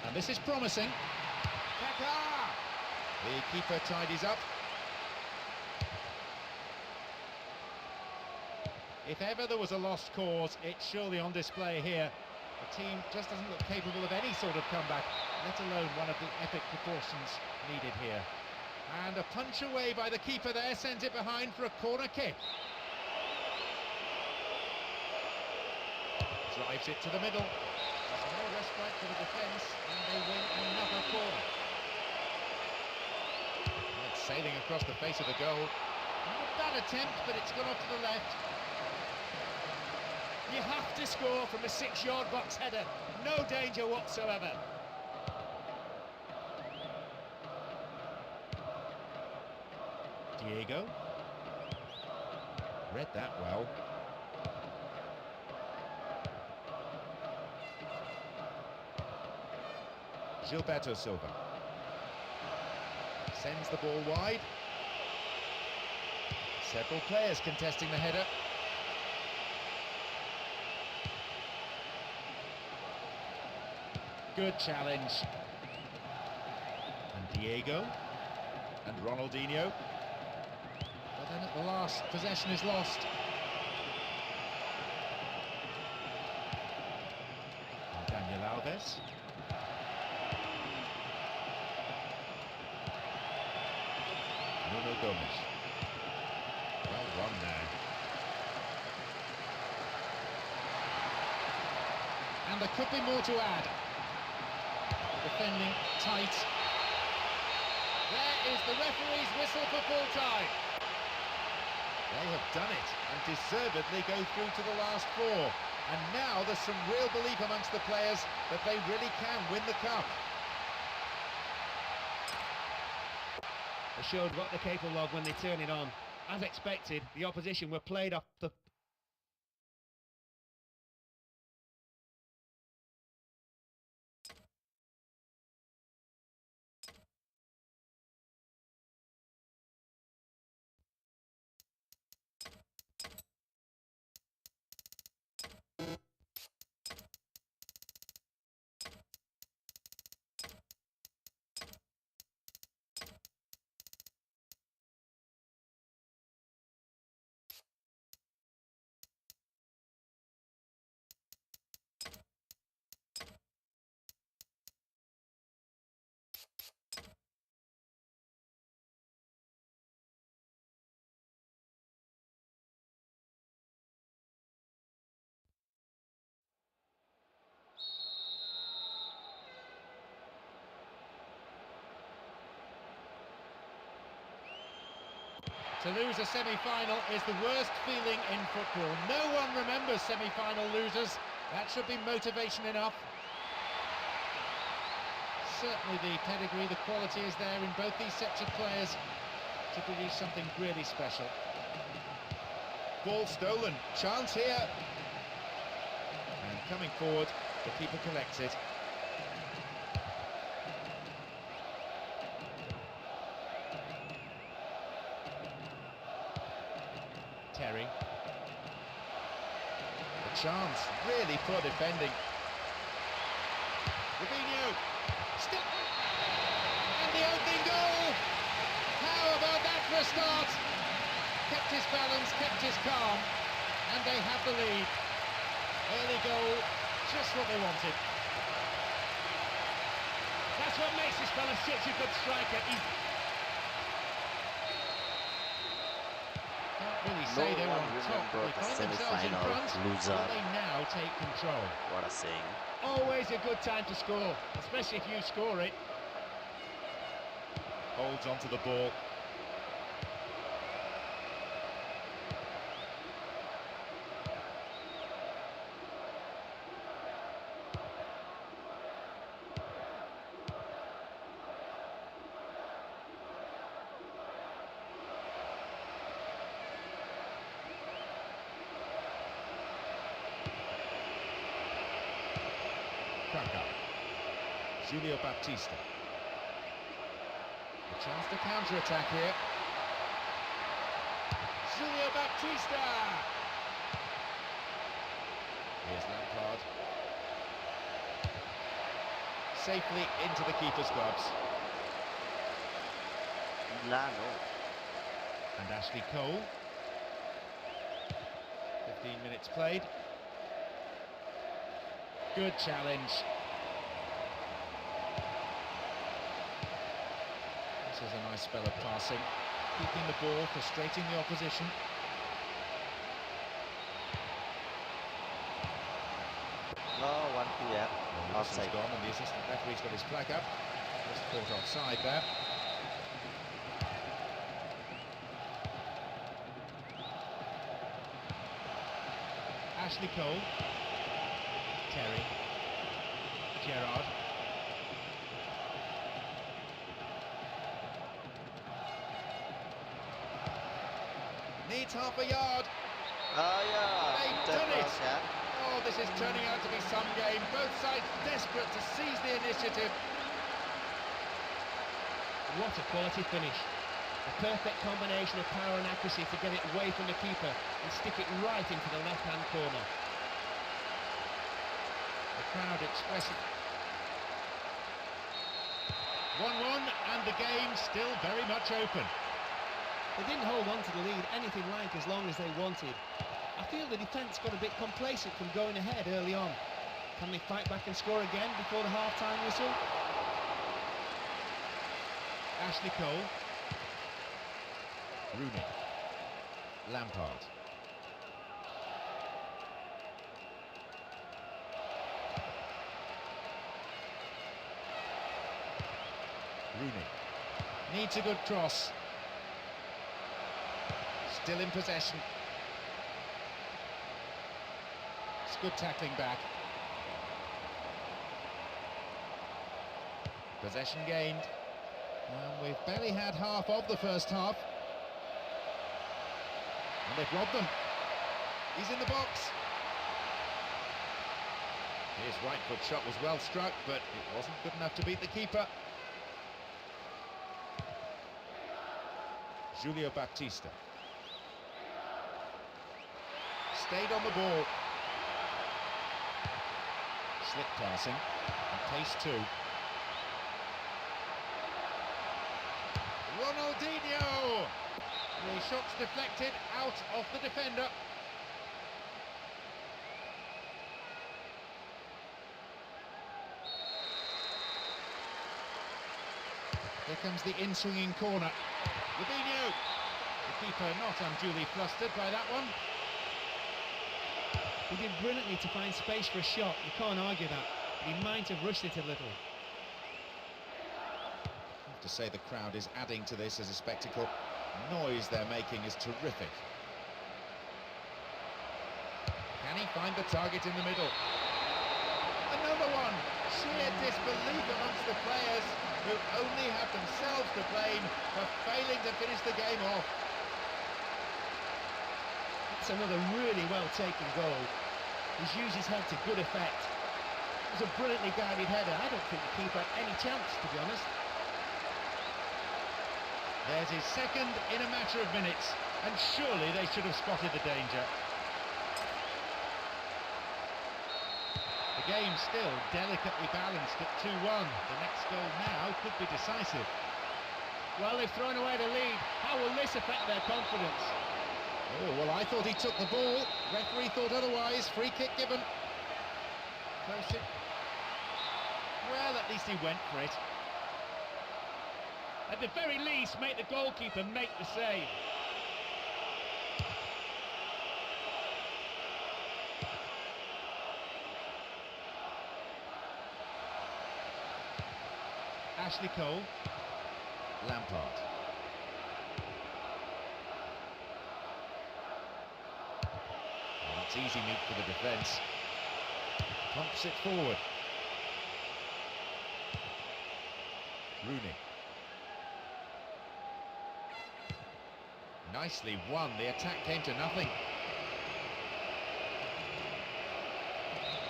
And this is promising. Kaká! The keeper tidies up. If ever there was a lost cause, it's surely on display here. The team just doesn't look capable of any sort of comeback, let alone one of the epic proportions needed here. And a punch away by the keeper there sends it behind for a corner kick. Drives it to the middle. There's no respite for the defence, and they win another corner. It's sailing across the face of the goal. Not a bad attempt, but it's gone off to the left. You have to score from a 6-yard box header. No danger whatsoever. Diego. Read that well. Gilberto Silva. Sends the ball wide. Several players contesting the header. Good challenge. And Diego. And Ronaldinho. But then at the last, possession is lost. And Daniel Alves. Nuno Gomes. Well run there. And there could be more to add. Defending tight. There is the referee's whistle for full time. They have done it and deservedly go through to the last four. And now there's some real belief amongst the players that they really can win the cup. They showed what they're capable of when they turn it on. As expected, the opposition were played off the To lose a semi-final is the worst feeling in football. No one remembers semi-final losers. That should be motivation enough. Certainly the pedigree, the quality is there in both these sets of players to produce something really special. Ball stolen, chance here. And coming forward, the keeper collects it. Terry. A chance, really poor defending. Robinho. Still. And the opening goal! How about that for a start? Kept his balance, kept his calm, and they have the lead. Early goal, just what they wanted. That's what makes this fella such a good striker. Can't really say they were on top. They find themselves in front, but they now take control. What a saying. Always a good time to score, especially if you score it. Holds onto the ball. Julio Baptista. A chance to counter-attack here. Julio Baptista! Here's Lampard. Safely into the keeper's gloves. Lano. And Ashley Cole. 15 minutes played. Good challenge. This is a nice spell of passing, keeping the ball, frustrating the opposition. Oh, 1-2, yeah. Offside. Gone, and the assistant referee's got his flag up. Just caught offside there. Ashley Cole. Terry. Gerrard. Needs half a yard. Oh, yeah. They've done it. Oh, this is turning out to be some game. Both sides desperate to seize the initiative. What a quality finish. A perfect combination of power and accuracy to get it away from the keeper and stick it right into the left-hand corner. The crowd expressing 1-1, and the game still very much open. They didn't hold on to the lead anything like as long as they wanted. I feel the defence got a bit complacent from going ahead early on. Can they fight back and score again before the half-time whistle? Ashley Cole. Rooney. Lampard. Rooney. Needs a good cross. Still in possession. It's good tackling back. Possession gained. And we've barely had half of the first half. And they've robbed them. He's in the box. His right foot shot was well struck, but it wasn't good enough to beat the keeper. Julio Baptista. Stayed on the ball. Slick passing, and pace too. Ronaldinho! The shot's deflected out of the defender. Here comes the in-swinging corner. Robinho! The keeper not unduly flustered by that one. He did brilliantly to find space for a shot, you can't argue that. But he might have rushed it a little. I have to say the crowd is adding to this as a spectacle. Noise they're making is terrific. Can he find the target in the middle? Another one! Sheer disbelief amongst the players, who only have themselves to blame for failing to finish the game off. That's another really well-taken goal. He's used his head to good effect. It was a brilliantly guided header. I don't think the keeper had any chance, to be honest. There's his second in a matter of minutes, and surely they should have spotted the danger. The game still delicately balanced at 2-1. The next goal now could be decisive. Well, they've thrown away the lead. How will this affect their confidence? Oh, well, I thought he took the ball. Referee thought otherwise. Free kick given. Close it. Well, at least he went for it. At the very least, make the goalkeeper make the save. Ashley Cole. Lampard. Well, that's easy meat for the defence. Pumps it forward. Rooney. Nicely won. The attack came to nothing.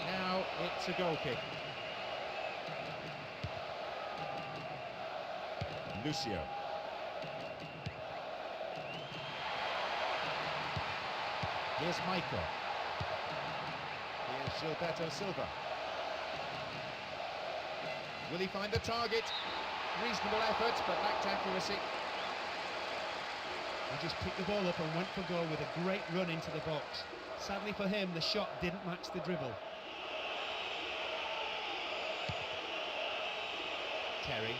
Now it's a goal kick. Lucio. Here's Michael. Here's Gilberto Silva. Will he find the target? Reasonable effort, but lacked accuracy. He just picked the ball up and went for goal with a great run into the box. Sadly for him, the shot didn't match the dribble. Terry.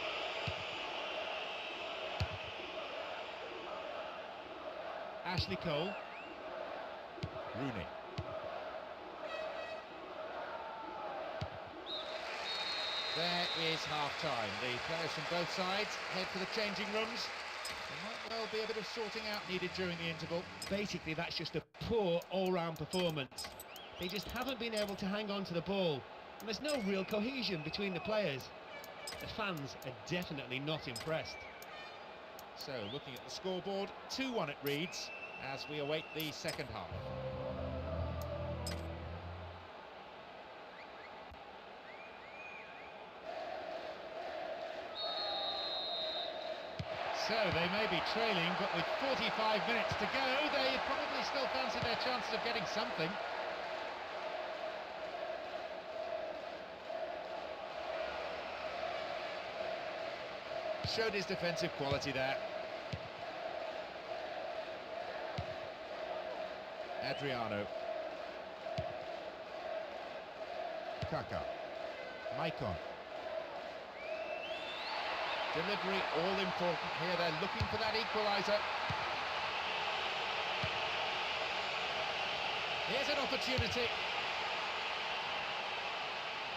Ashley Cole. Rooney. There is half-time. The players from both sides head for the changing rooms. There might well be a bit of sorting out needed during the interval. Basically, that's just a poor all-round performance. They just haven't been able to hang on to the ball, and there's no real cohesion between the players. The fans are definitely not impressed. So, looking at the scoreboard, 2-1 it reads, as we await the second half. So, they may be trailing, but with 45 minutes to go, they probably still fancy their chances of getting something. Showed his defensive quality there. Adriano. Kaka. Maicon. Delivery all important here. They're looking for that equaliser. Here's an opportunity.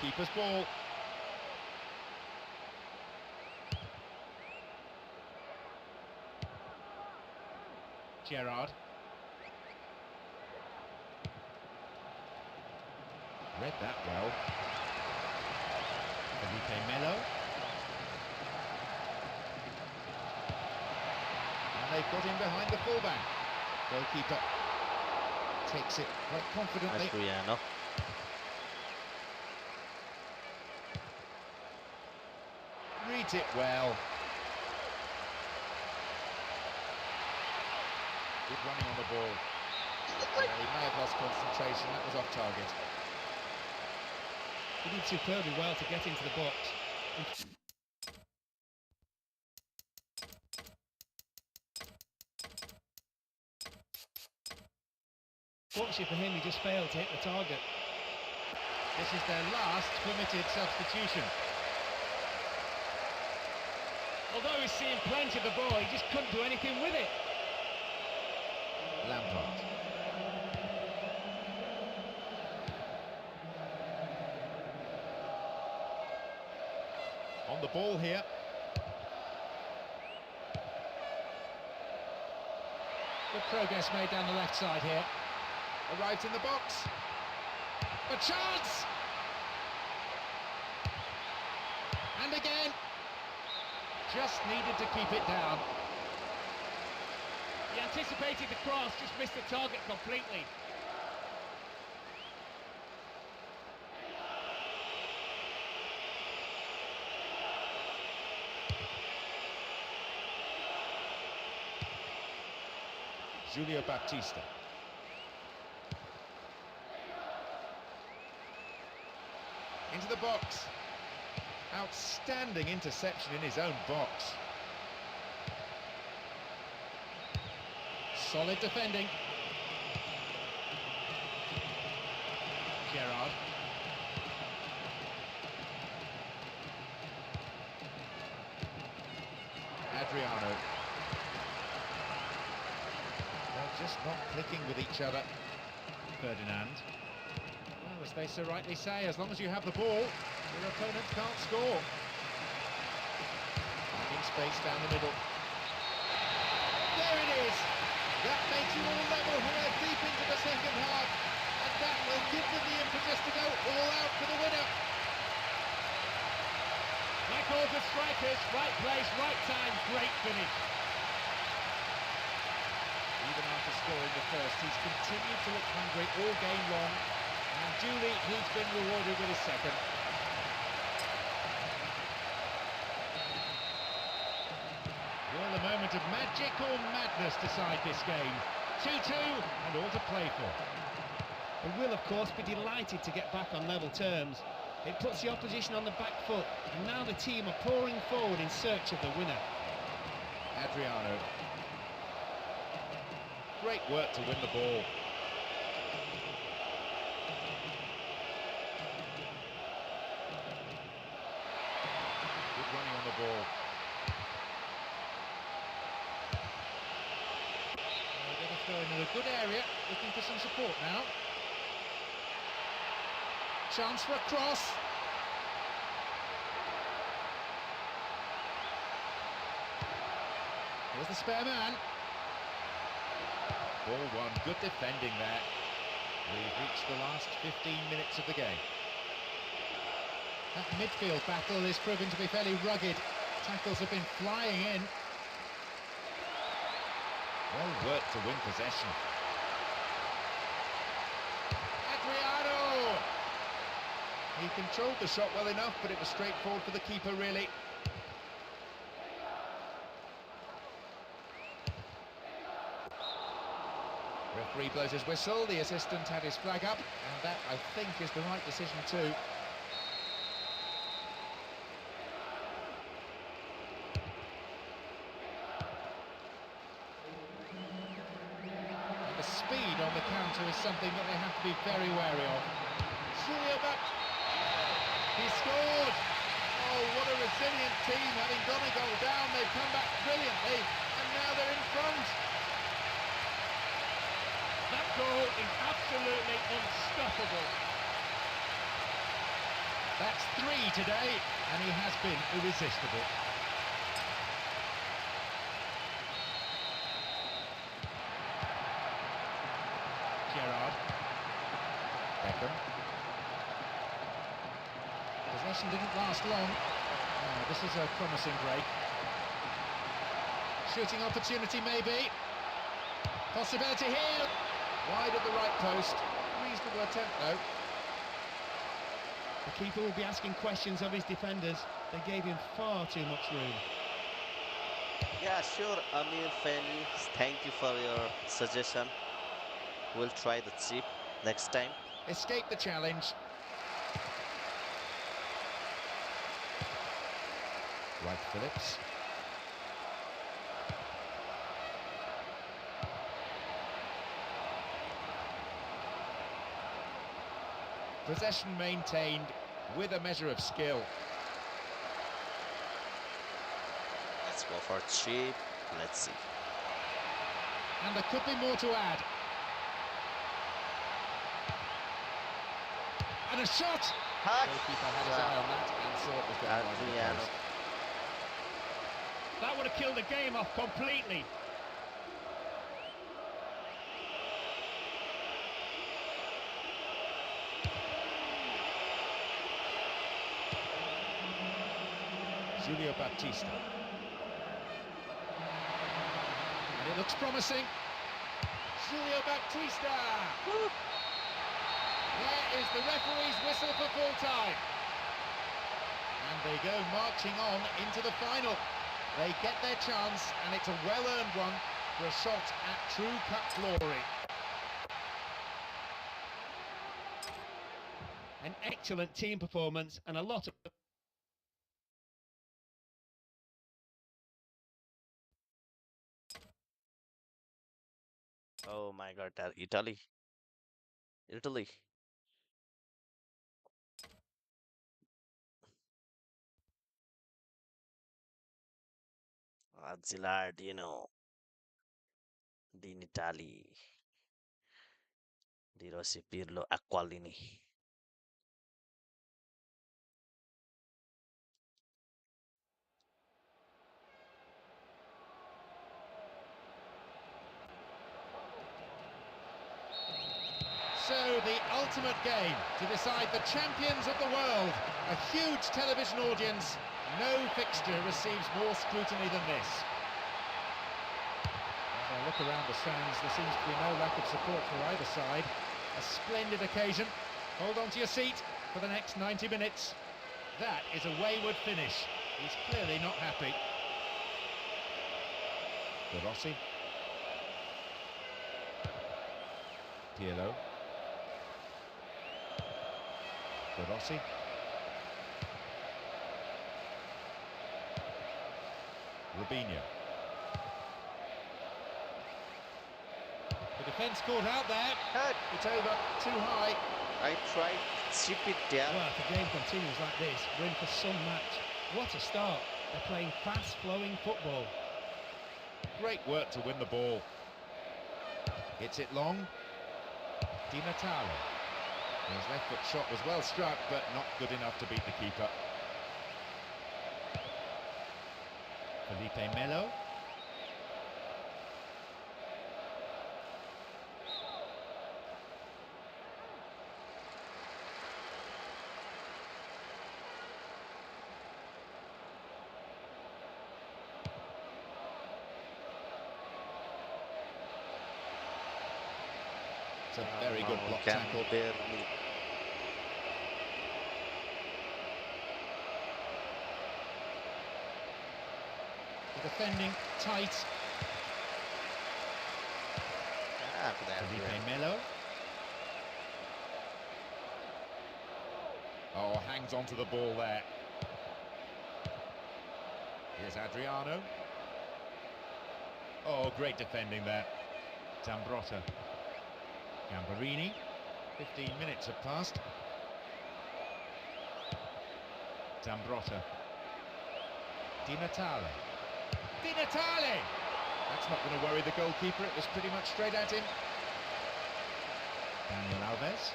Keeper's ball. Gerrard. Read that well. Felipe Melo. And they've got him behind the fullback. Goalkeeper takes it quite confidently. Adriano. Reads it well. Good running on the ball. Well, he may have lost concentration. That was off target. He did superbly well to get into the box. Fortunately for him, he just failed to hit the target. This is their last permitted substitution. Although he's seeing plenty of the ball, he just couldn't do anything with it. Lampard. On the ball here. Good progress made down the left side here. Arrives in the box. A chance! And again. Just needed to keep it down. He anticipated the cross, just missed the target completely. Julio Baptista. Into the box. Outstanding interception in his own box. Solid defending. Gerrard. Adriano. They're just not clicking with each other. Ferdinand. Well, as they so rightly say, as long as you have the ball, your opponents can't score. Finding space down the middle. There it is! That makes you all level here deep into the second half. And that will give them the impetus to go all out for the winner. Like all good strikers, right place, right time, great finish. Even after scoring the first, he's continued to look hungry all game long. And duly, he's been rewarded with his second. Will the moment of magic or madness decide this game? 2-2 and all to play for. They will, of course, be delighted to get back on level terms. It puts the opposition on the back foot, and now the team are pouring forward in search of the winner. Adriano. Great work to win the ball. Good running on the ball. They're going to throw in a good area, looking for some support now. Chance for a cross. Here's the spare man. Ball one, good defending there. We've reached the last 15 minutes of the game. That midfield battle is proven to be fairly rugged. Tackles have been flying in. Well worked to win possession. Adriano! He controlled the shot well enough, but it was straightforward for the keeper, really. Referee blows his whistle, the assistant had his flag up, and that, I think, is the right decision too. And the speed on the counter is something that they have to be very wary of. Julio Baptista! He scored! Oh, what a resilient team, having gone a goal down, they've come back brilliantly, and now they're in front. That goal is absolutely unstoppable. That's 3 today, and he has been irresistible. Gerrard. Beckham. Possession didn't last long. Oh, this is a promising break. Shooting opportunity maybe. Possibility here. Wide at the right post. Reasonable attempt though. The keeper will be asking questions of his defenders. They gave him far too much room. Yeah, sure, Amir, Fanny, thank you for your suggestion. We'll try the chip next time. Escape the challenge. Wright Phillips. Possession maintained with a measure of skill. Let's go for chip. Let's see. And there could be more to add. And a shot! Goalkeeper had his eye on that and saw it was going wide of the Adriano. post. That would have killed the game off completely. Julio Baptista. And it looks promising. Julio Baptista! There is the referee's whistle for full time. And they go marching on into the final. They get their chance, and it's a well-earned one for a shot at true cup glory. An excellent team performance and a lot of... Oh my God, Italy. Italy. Azzilardino din Italy di Rossi Pirlo Acqualini. So, the ultimate game to decide the champions of the world. A huge television audience. No fixture receives more scrutiny than this. As I look around the stands, there seems to be no lack of support for either side. A splendid occasion. Hold on to your seat for the next 90 minutes. That is a wayward finish. He's clearly not happy. De Rossi. Pirlo. De Rossi. Robinho. The defence caught out there. It's over, too high. I tried to chip it down. Well, if the game continues like this, we're in for some match. What a start. They're playing fast-flowing football. Great work to win the ball. Hits it long. Di Natale. His left foot shot was well struck, but not good enough to beat the keeper. Felipe Melo. It's a very good block tackle. Barely. The defending tight. Felipe Melo. Oh, hangs onto the ball there. Here's Adriano. Oh, great defending there. Zambrotta. Gambarini. 15 minutes have passed. Zambrotta. Di Natale. Di Natale! That's not going to worry the goalkeeper. It was pretty much straight at him. Daniel Alves.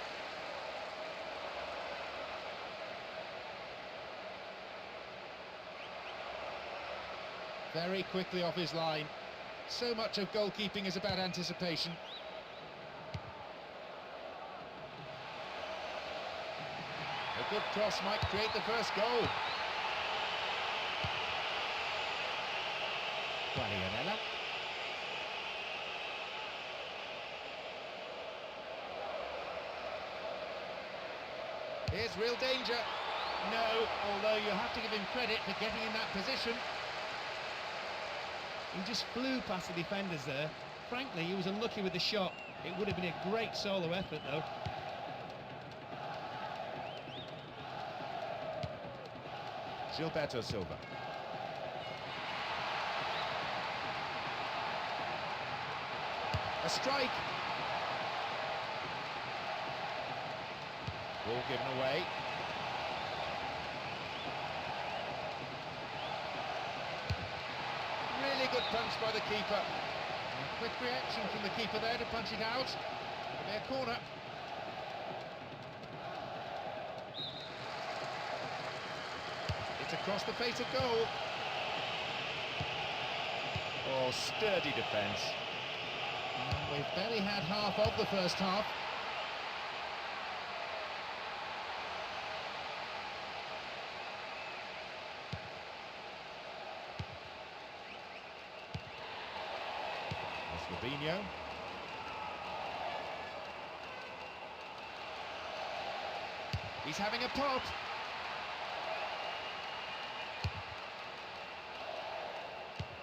Very quickly off his line. So much of goalkeeping is about anticipation. A good cross might create the first goal. Guardiola. Here's real danger. No, although you have to give him credit for getting in that position. He just flew past the defenders there. Frankly, he was unlucky with the shot. It would have been a great solo effort, though. Gilberto Silva. A strike. Ball given away. Really good punch by the keeper. A quick reaction from the keeper there to punch it out. It'll be a corner. It's across the face of goal. Oh, sturdy defence. We've barely had half of the first half. Robinho. He's having a pop.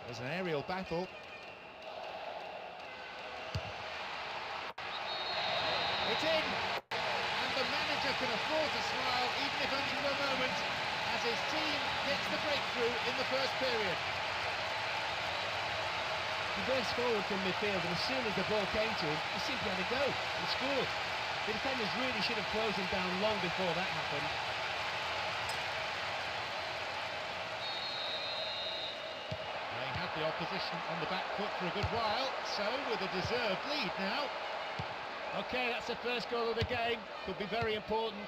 There's an aerial battle. It's in! And the manager can afford to smile, even if only for a moment, as his team gets the breakthrough in the first period. He burst forward from midfield, and as soon as the ball came to him, he simply had to go and scored. The defenders really should have closed him down long before that happened. They had the opposition on the back foot for a good while, so with a deserved lead now. Okay, that's the first goal of the game. Could be very important.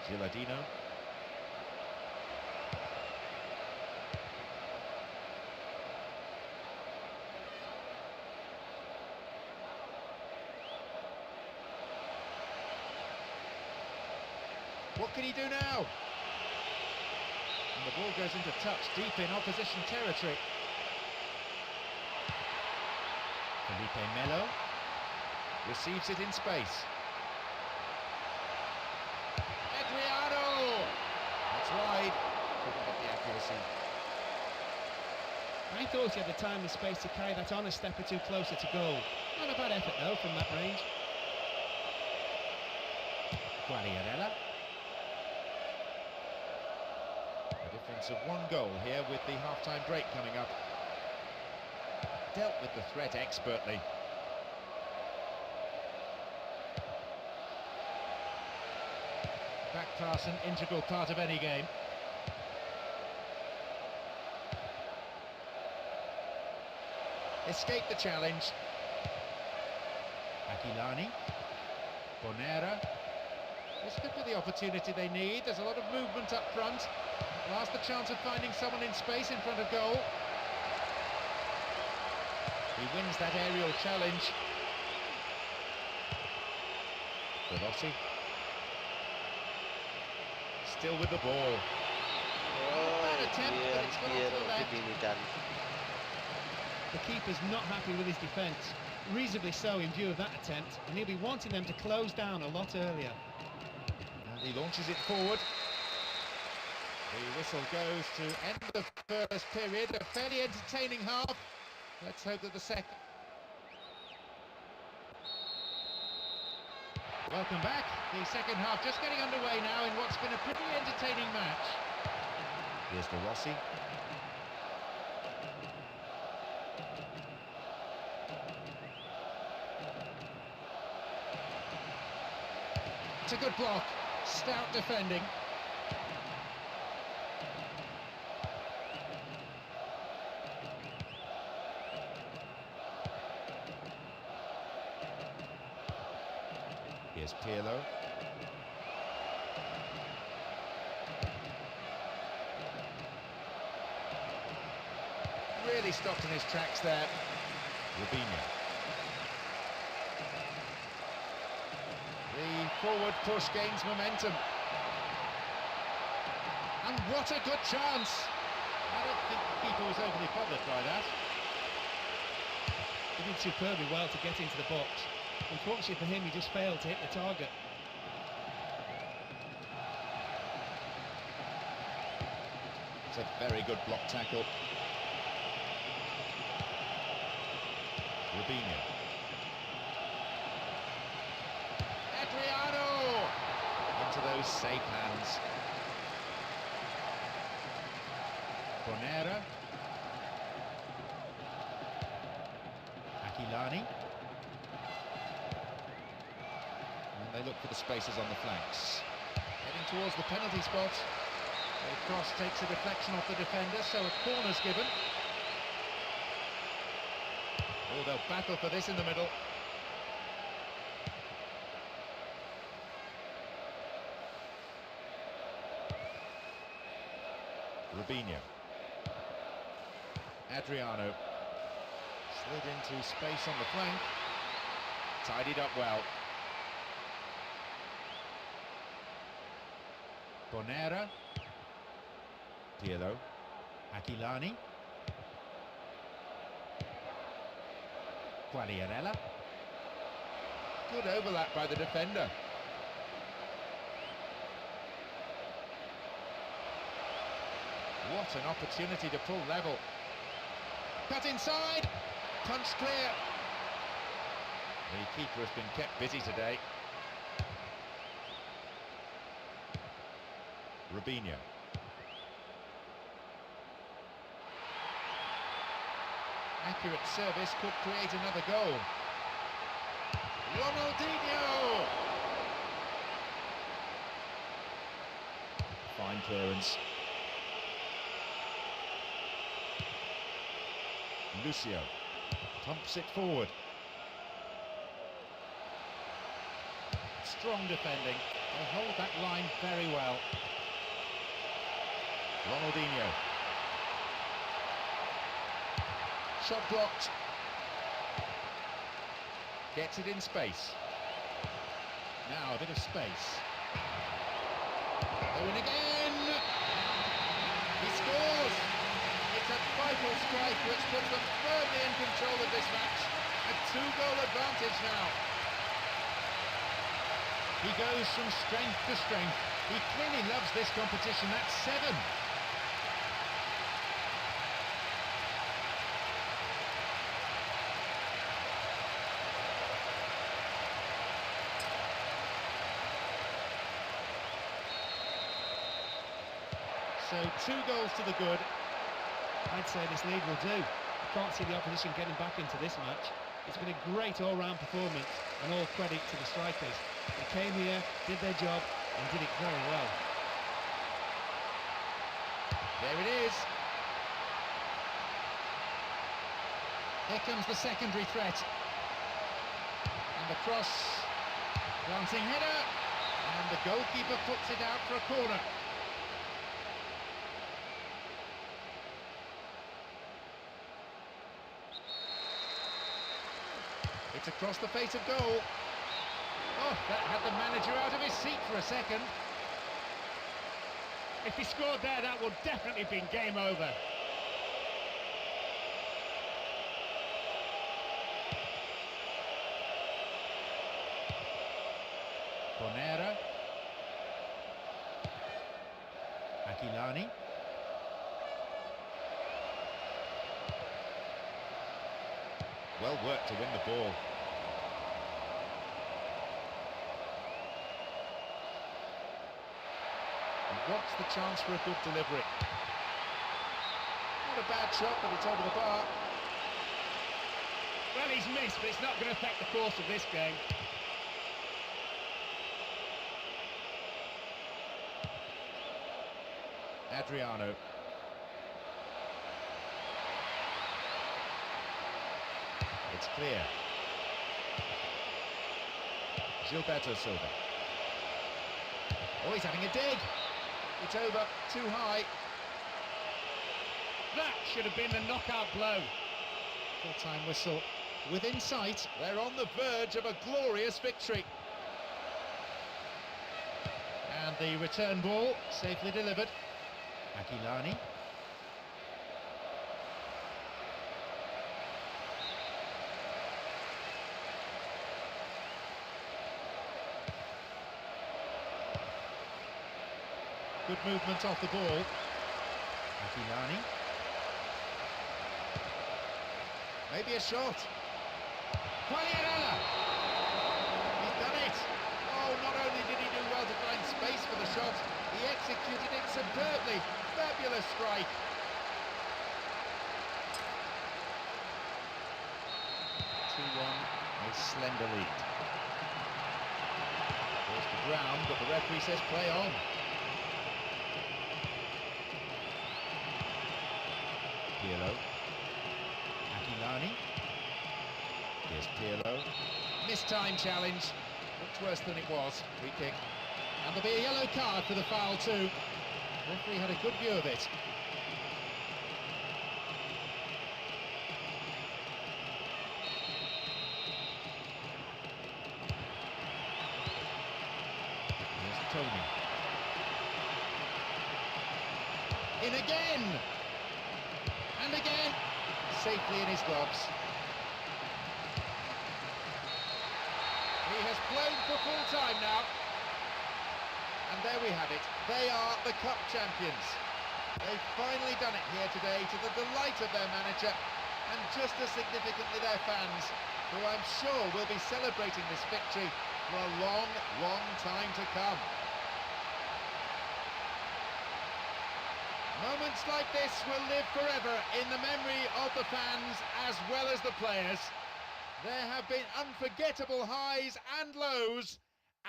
Gilardino. What can he do now? And the ball goes into touch deep in opposition territory. Felipe Melo receives it in space. Adriano! That's wide. Couldn't get the accuracy. I thought he had the time and space to carry that on a step or two closer to goal. Not a bad effort though from that range. Quagliarella. A difference of 1 goal here with the half-time break coming up. Dealt with the threat expertly. Back pass, an integral part of any game. Escape the challenge. Aquilani. Bonera. This could be the opportunity they need. There's a lot of movement up front. Last the chance of finding someone in space in front of goal. He wins that aerial challenge. Rossi. Still with the ball. Bad attempt, but it's gone to the left. The keeper's not happy with his defence. Reasonably so in view of that attempt, and he'll be wanting them to close down a lot earlier. And he launches it forward. The whistle goes to end the first period. A fairly entertaining half. Let's hope that the second... Welcome back. The second half just getting underway now in what's been a pretty entertaining match. Here's De Rossi. It's a good block. Stout defending. Here's Pirlo. Really stopped in his tracks there. Robinho. The forward push gains momentum. And what a good chance! I don't think the keeper was overly bothered by that. He did superbly well to get into the box. Unfortunately for him, he just failed to hit the target. It's a very good block tackle. Robinho. Adriano! Into those safe hands. Bonera. Aquilani. And they look for the spaces on the flanks. Heading towards the penalty spot. The cross takes a deflection off the defender, so a corner's given. Oh, they'll battle for this in the middle. Robinho. Adriano. Slid into space on the flank. Tidied up well. Bonera. Pirlo. Aquilani. Quagliarella. Good overlap by the defender. What an opportunity to pull level. Cut inside, punch clear. The keeper has been kept busy today. Rubinho. Accurate service could create another goal. Ronaldinho! Fine clearance. Lucio pumps it forward. Strong defending. They hold that line very well. Ronaldinho. Shot blocked. Gets it in space. Now a bit of space. They win again! He scores! It's a vital strike which puts them firmly in control of this match. A 2-goal advantage now. He goes from strength to strength. He clearly loves this competition. That's 7. So 2 goals to the good. I'd say this lead will do. I can't see the opposition getting back into this match. It's been a great all-round performance, and all credit to the strikers. They came here, did their job, and did it very well. There it is. Here comes the secondary threat. And the cross. Glancing header. And the goalkeeper puts it out for a corner. It's across the face of goal. Oh, that had the manager out of his seat for a second. If he scored there, that would definitely have been game over. Bonera. Aquilani. Well worked to win the ball. And what's the chance for a good delivery? Not a bad shot, but it's over the bar. Well, he's missed, but it's not going to affect the course of this game. Adriano. It's clear. Gilberto Silva. Oh, he's having a dig. It's over, too high. That should have been the knockout blow. Full-time whistle within sight. They're on the verge of a glorious victory. And the return ball safely delivered. Aquilani. Good movement off the ball. Aquilani. Maybe a shot. Quagliarella! He's done it! Oh, not only did he do well to find space for the shot, he executed it superbly. Fabulous strike. A slender lead. Goes to ground, but the referee says play on. Pirlo. Aquilani. Here's Pirlo. Missed time challenge. Much worse than it was. Free kick. And there'll be a yellow card for the foul too. The referee had a good view of it. Here's Tony. In again! And again! Safely in his gloves. blown for full time now. And there we have it. They are the Cup champions. They've finally done it here today to the delight of their manager and just as significantly their fans, who I'm sure will be celebrating this victory for a long, long time to come. Moments like this will live forever in the memory of the fans as well as the players. There have been unforgettable highs and lows,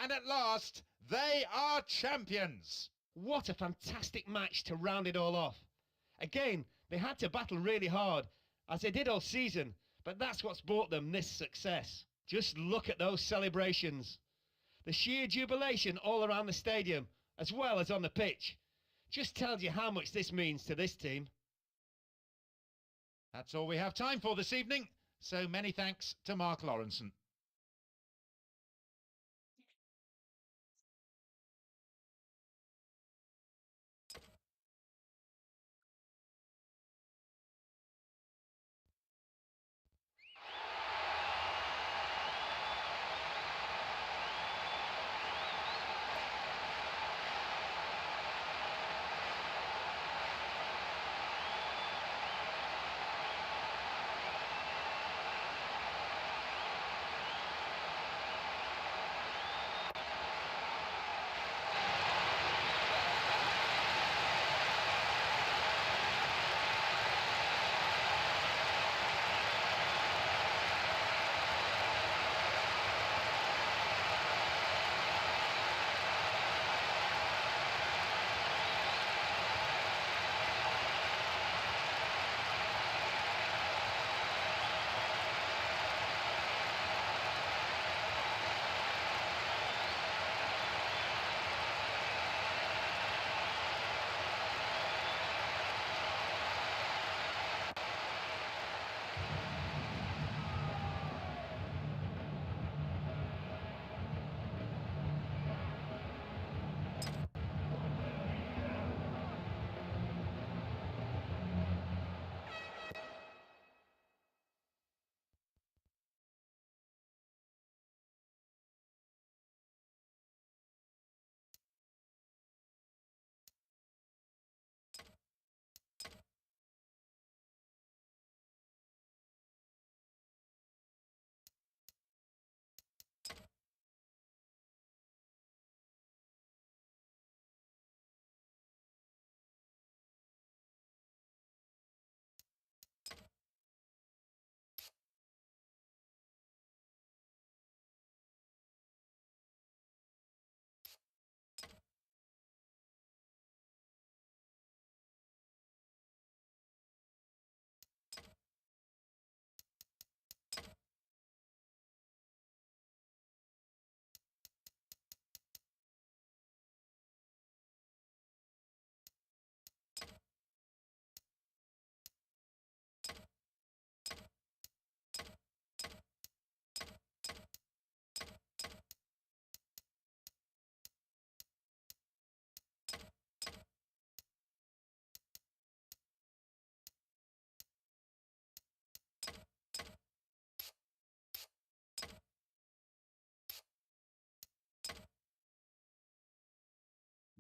and at last, they are champions. What a fantastic match to round it all off. Again, they had to battle really hard, as they did all season, but that's what's brought them this success. Just look at those celebrations. The sheer jubilation all around the stadium, as well as on the pitch, just tells you how much this means to this team. That's all we have time for this evening, so many thanks to Mark Lawrenson.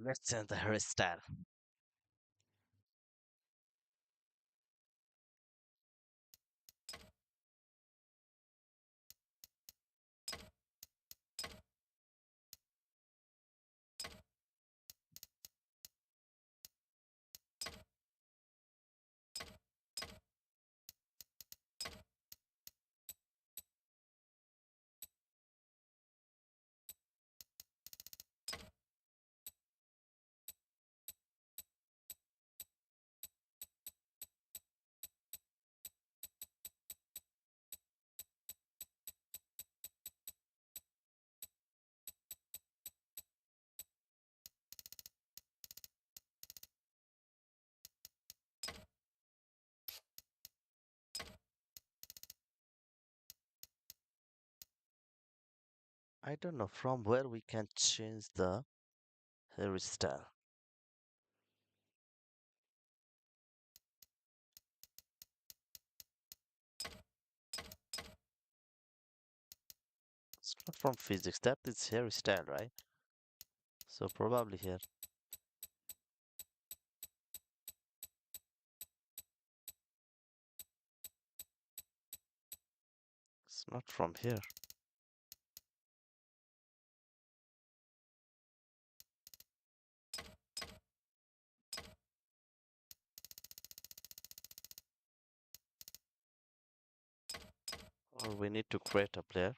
Let's send the hairstyle. I don't know from where we can change the hairstyle. It's not from physics. That is hairstyle, right? So probably here. It's not from here. Or we need to create a player.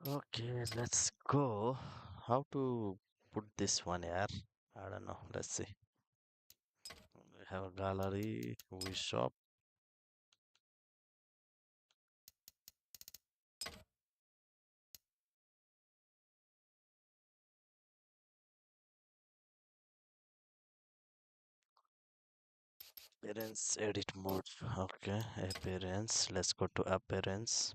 Okay, let's go. How to put this one here? I don't know. Let's see. We have a gallery. We shop. Appearance edit mode. Okay, appearance. Let's go to appearance.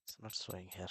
It's not showing here.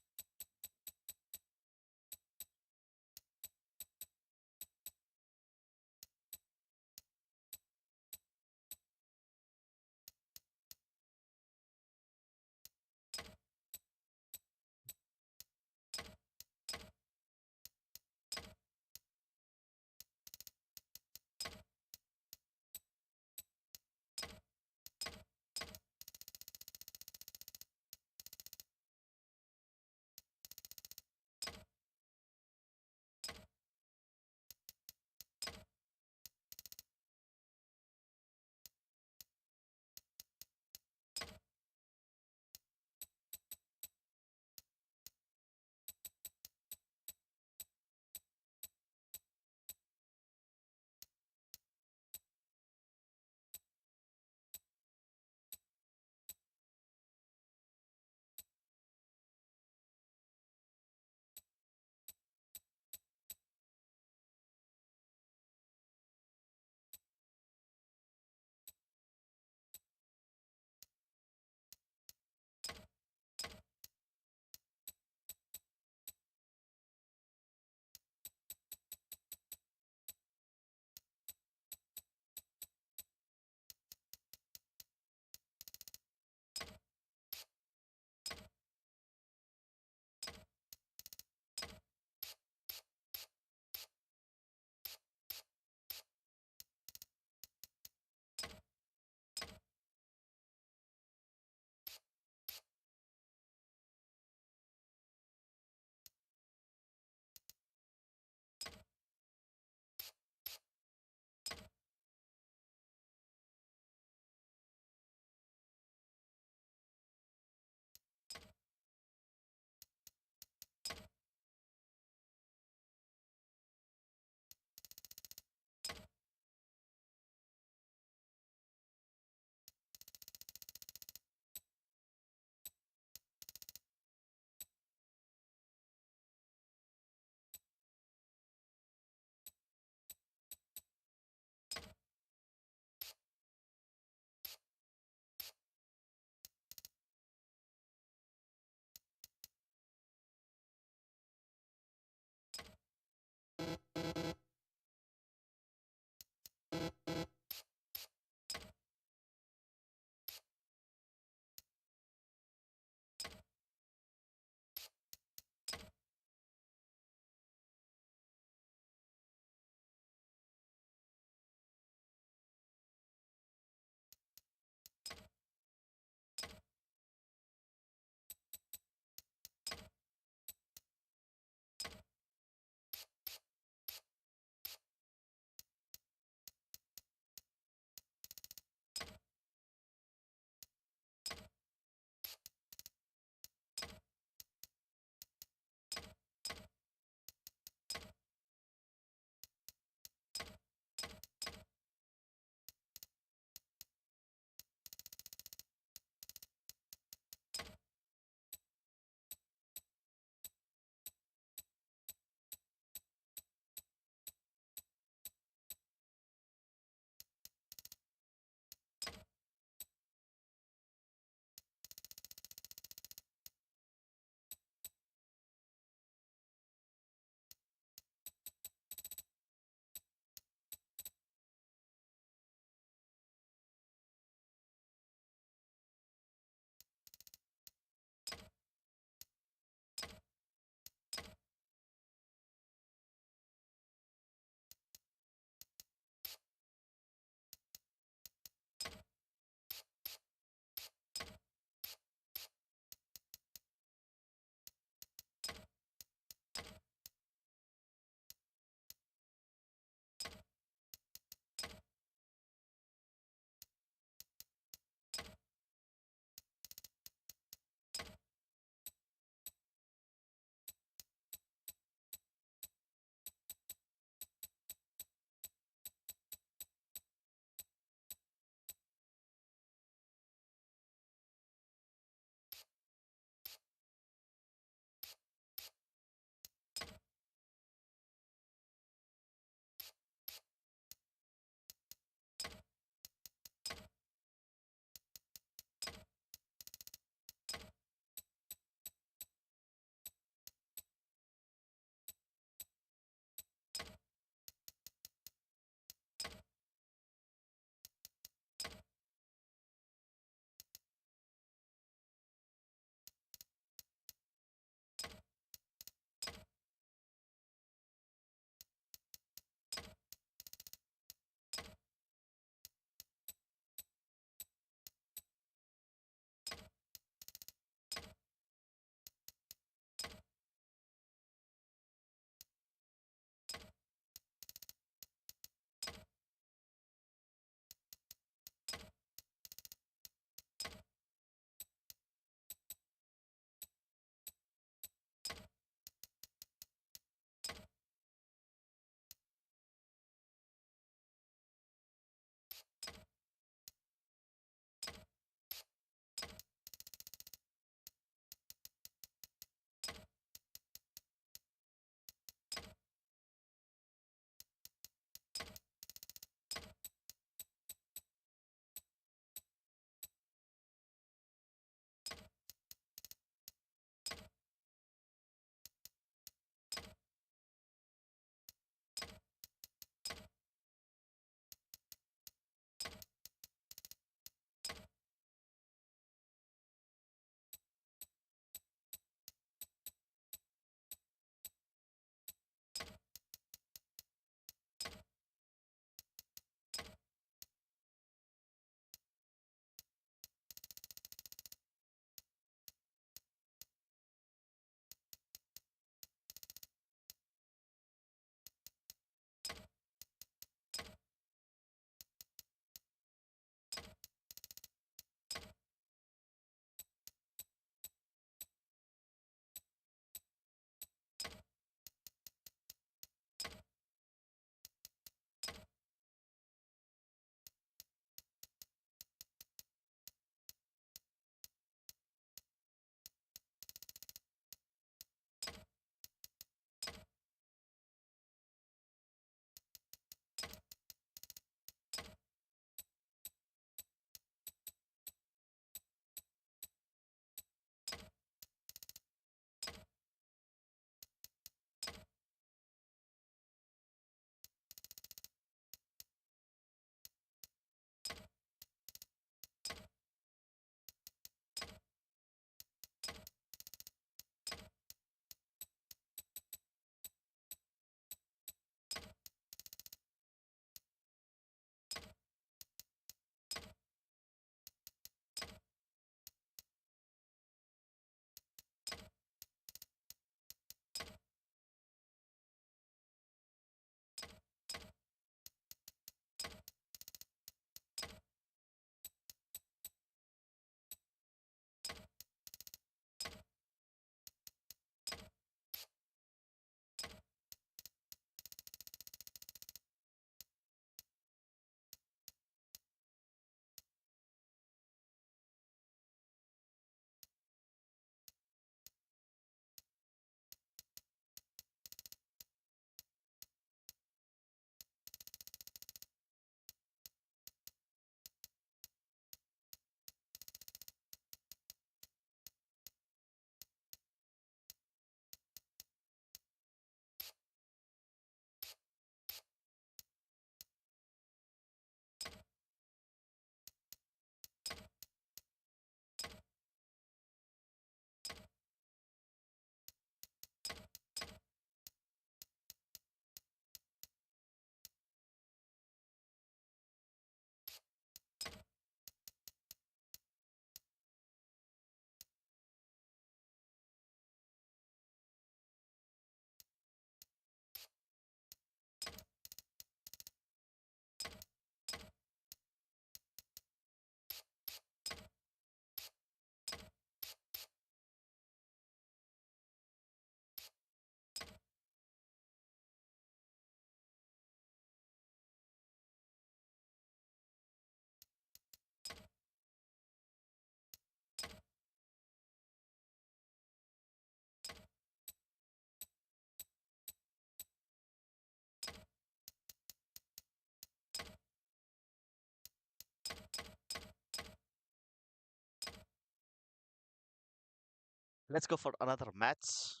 Let's go for another match.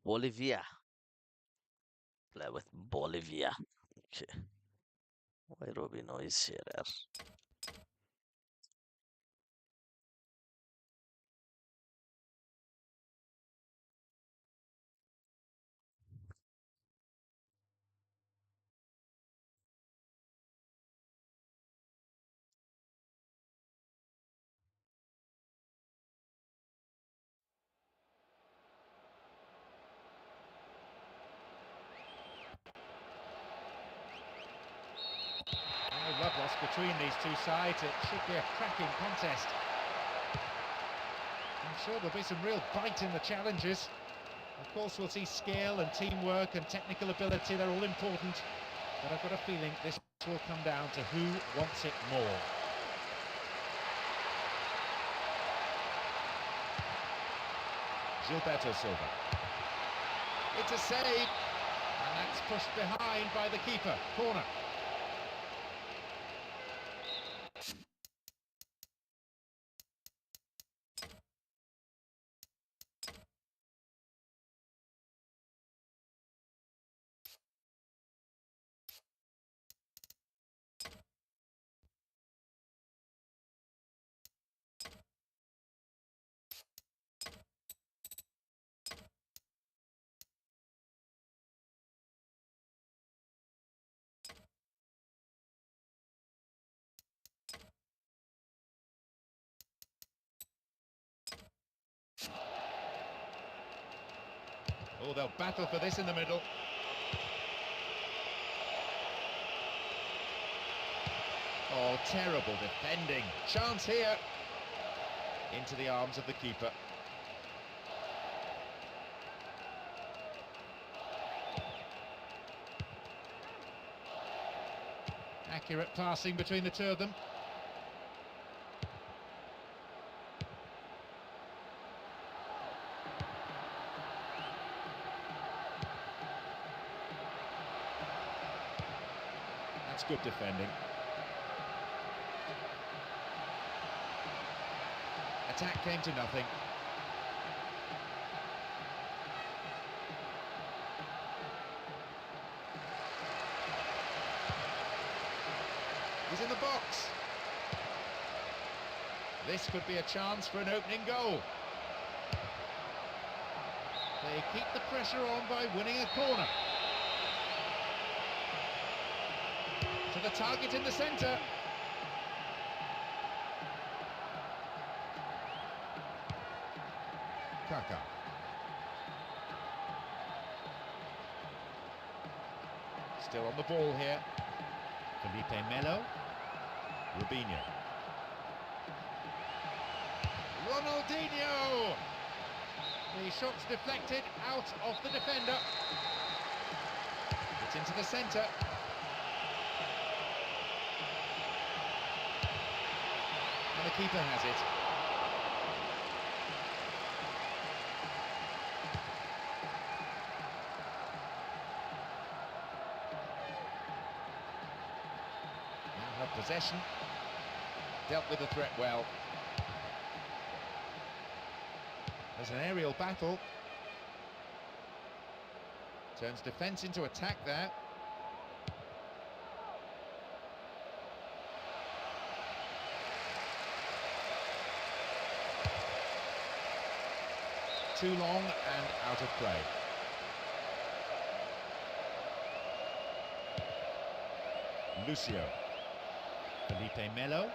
Bolivia. Play with Bolivia. Okay. Why Robino is here? No love lost between these two sides. It should be a cracking contest. I'm sure there'll be some real bite in the challenges. Of course, we'll see skill and teamwork and technical ability. They're all important. But I've got a feeling this will come down to who wants it more. Gilberto Silva. It's a save. And that's pushed behind by the keeper. Corner. Oh, they'll battle for this in the middle. Oh, terrible defending. Chance here. Into the arms of the keeper. Accurate passing between the two of them. That's good defending. Attack came to nothing. He's in the box. This could be a chance for an opening goal. They keep the pressure on by winning a corner. To the target in the centre. Kaka. Still on the ball here. Felipe Melo. Rubinho. Ronaldinho! The shot's deflected out of the defender. It's into the centre. And the keeper has it. Now have possession. Dealt with the threat well. There's an aerial battle. Turns defence into attack there. Too long and out of play. Lucio. Felipe Melo.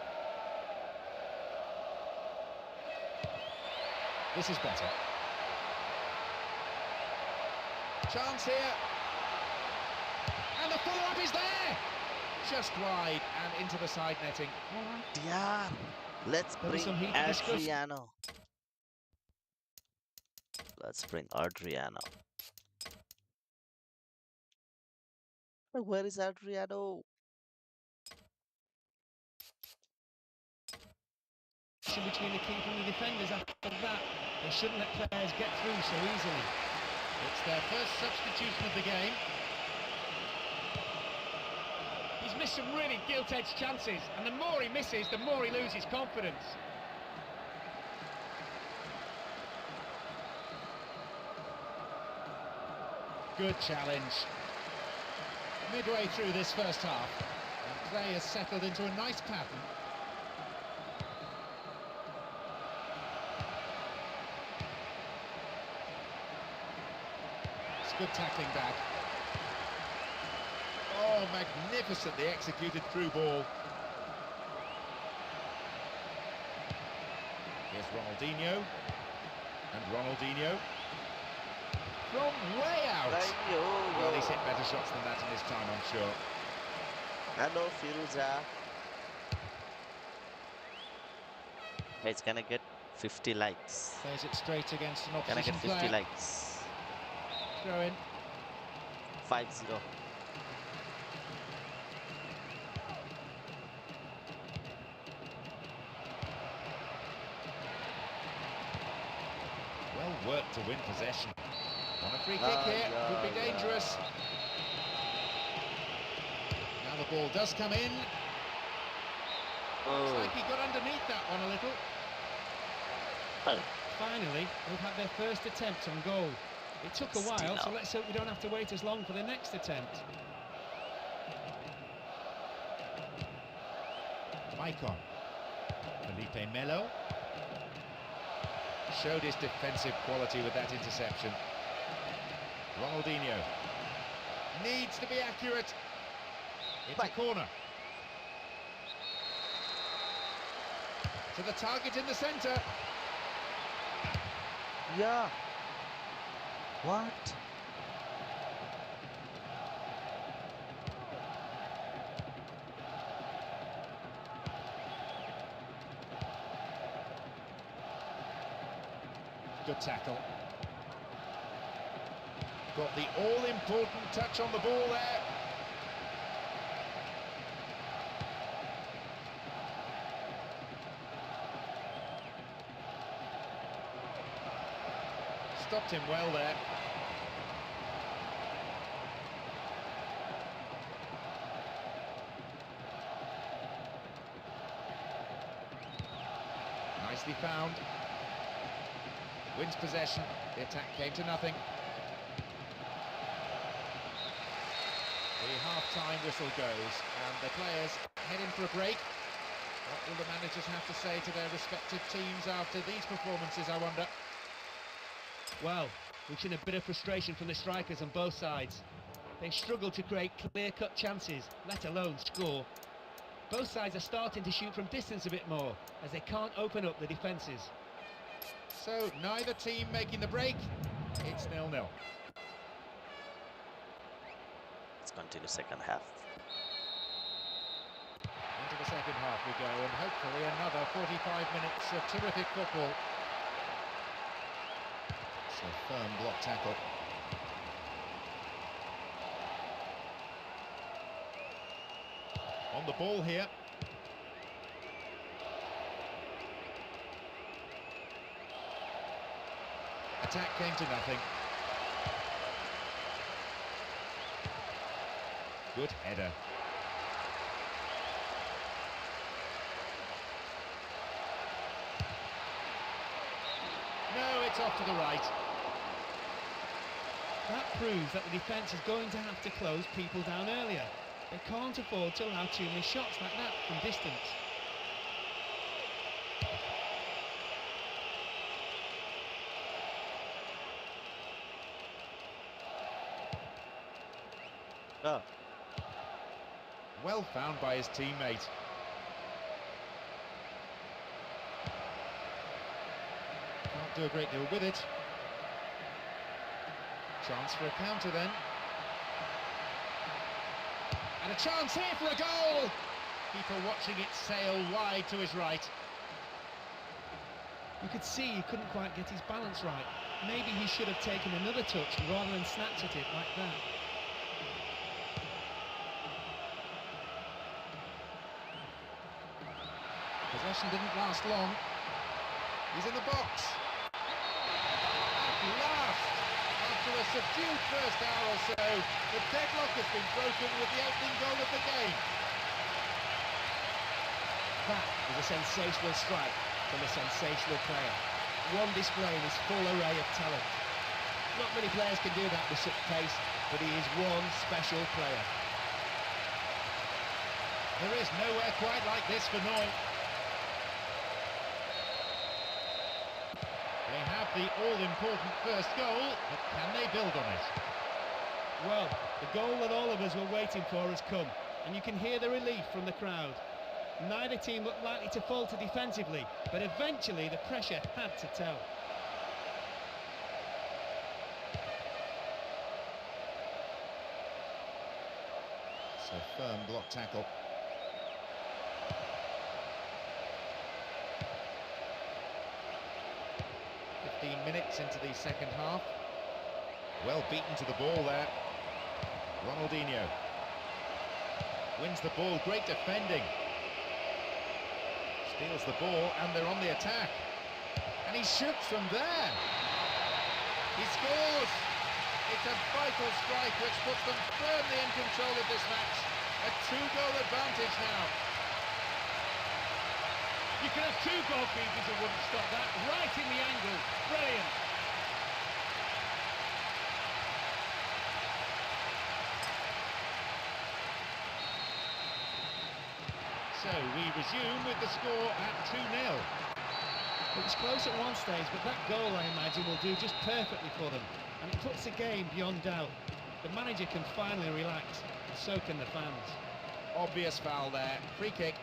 This is better. Chance here. And the follow-up is there! Just wide and into the side netting. Diar. Let's There'll be bring some heated discussion. Adriano. Let's bring Adriano. Where is Adriano? Between the keeper and the defenders after that. They shouldn't let players get through so easily. It's their first substitution of the game. He's missed some really gilt-edged chances, and the more he misses, the more he loses confidence. Good challenge. Midway through this first half, and play has settled into a nice pattern. It's good tackling back. Oh, magnificently executed through ball. Here's Ronaldinho. And Ronaldinho. From way out. Well, he's hit better shots than that in his time, I'm sure. Hello, Firuza. It's gonna get 50 likes. Plays it straight against an Gonna opposition get 50 player. likes. Throw in. 5-0. Well worked to win possession. On a free kick here, could be dangerous. Now the ball does come in. Looks like he got underneath that one a little. Finally, they've had their first attempt on goal. It took a while, so let's hope we don't have to wait as long for the next attempt. Maicon. Felipe Melo. Showed his defensive quality with that interception. Ronaldinho. Needs to be accurate. It's a corner. To the target in the centre. Yeah. What? Good tackle. Got the all-important touch on the ball there. Stopped him well there. Nicely found. Wins possession. The attack came to nothing. The half-time whistle goes, and the players head in for a break. What will the managers have to say to their respective teams after these performances, I wonder? Well, we've seen a bit of frustration from the strikers on both sides. They've struggled to create clear-cut chances, let alone score. Both sides are starting to shoot from distance a bit more, as they can't open up the defences. So, neither team making the break. It's 0-0. Let's continue second half. Into the second half we go, and hopefully another 45 minutes of terrific football. It's a firm block tackle. On the ball here. Attack came to nothing. Good header. No, it's off to the right. That proves that the defence is going to have to close people down earlier. They can't afford to allow too many shots like that from distance. Oh. Well found by his teammate. Can't do a great deal with it. Chance for a counter then. And a chance here for a goal! People watching it sail wide to his right. You could see he couldn't quite get his balance right. Maybe he should have taken another touch rather than snatch at it like that. Possession didn't last long. He's in the box. At last, after a subdued first hour or so, the deadlock has been broken with the opening goal of the game. That was a sensational strike from a sensational player. One displaying his full array of talent. Not many players can do that with such pace, but he is one special player. There is nowhere quite like this for Noy. They have the all-important first goal, but can they build on it? Well, the goal that all of us were waiting for has come, and you can hear the relief from the crowd. Neither team looked likely to falter defensively, but eventually the pressure had to tell. It's a firm block tackle. Minutes into the second half. Well beaten to the ball there. Ronaldinho wins the ball, great defending. Steals the ball and they're on the attack. And he shoots from there. He scores! It's a vital strike which puts them firmly in control of this match. A 2-goal advantage now. You can have 2 goalkeepers who wouldn't stop that, right in the angle. Brilliant. So we resume with the score at 2-0. It was close at one stage, but that goal, I imagine, will do just perfectly for them. And it puts the game beyond doubt. The manager can finally relax, and so can the fans. Obvious foul there. Free kick.